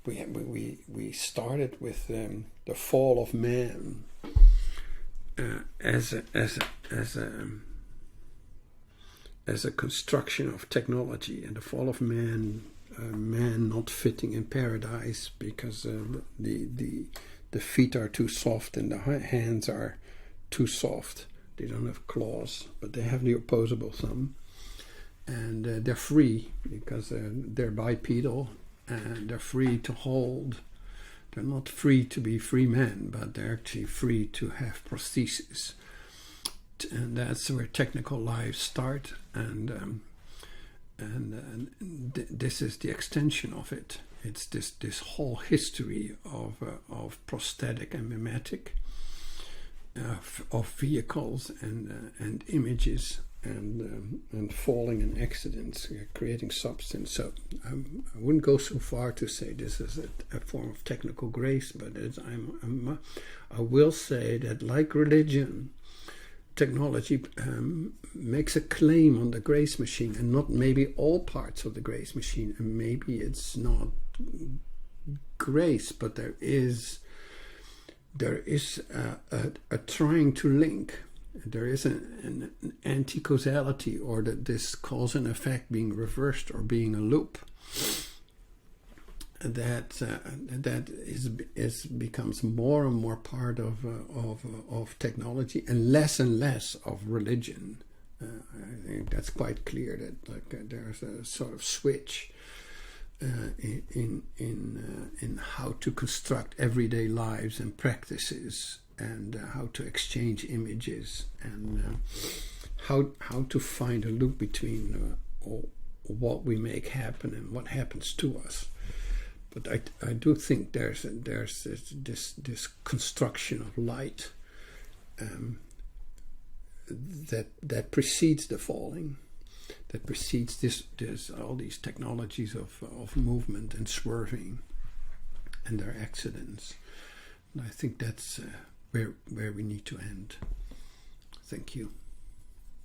we started with the fall of man as a construction of technology, and the fall of man. Man not fitting in paradise because the feet are too soft and the hands are too soft. They don't have claws, but they have the opposable thumb, and they're free because they're bipedal and they're free to hold. They're not free to be free men, but they're actually free to have prostheses, and that's where technical lives start. And this is the extension of it. It's this whole history of prosthetic and mimetic, of vehicles and images and falling and accidents, creating substance. So I wouldn't go so far to say this is a form of technical grace, but I will say that, like religion, technology makes a claim on the grace machine, and not maybe all parts of the grace machine, and maybe it's not grace, but there is a trying to link there is an anti-causality, or that this cause and effect being reversed or being a loop, that becomes more and more part of technology and less of religion. I think that's quite clear, that there's a sort of switch in how to construct everyday lives and practices, and how to exchange images, and how to find a loop between what we make happen and what happens to us. But I do think there's this construction of light that precedes the falling, that precedes this all these technologies of movement and swerving and their accidents. And I think that's where we need to end. Thank you.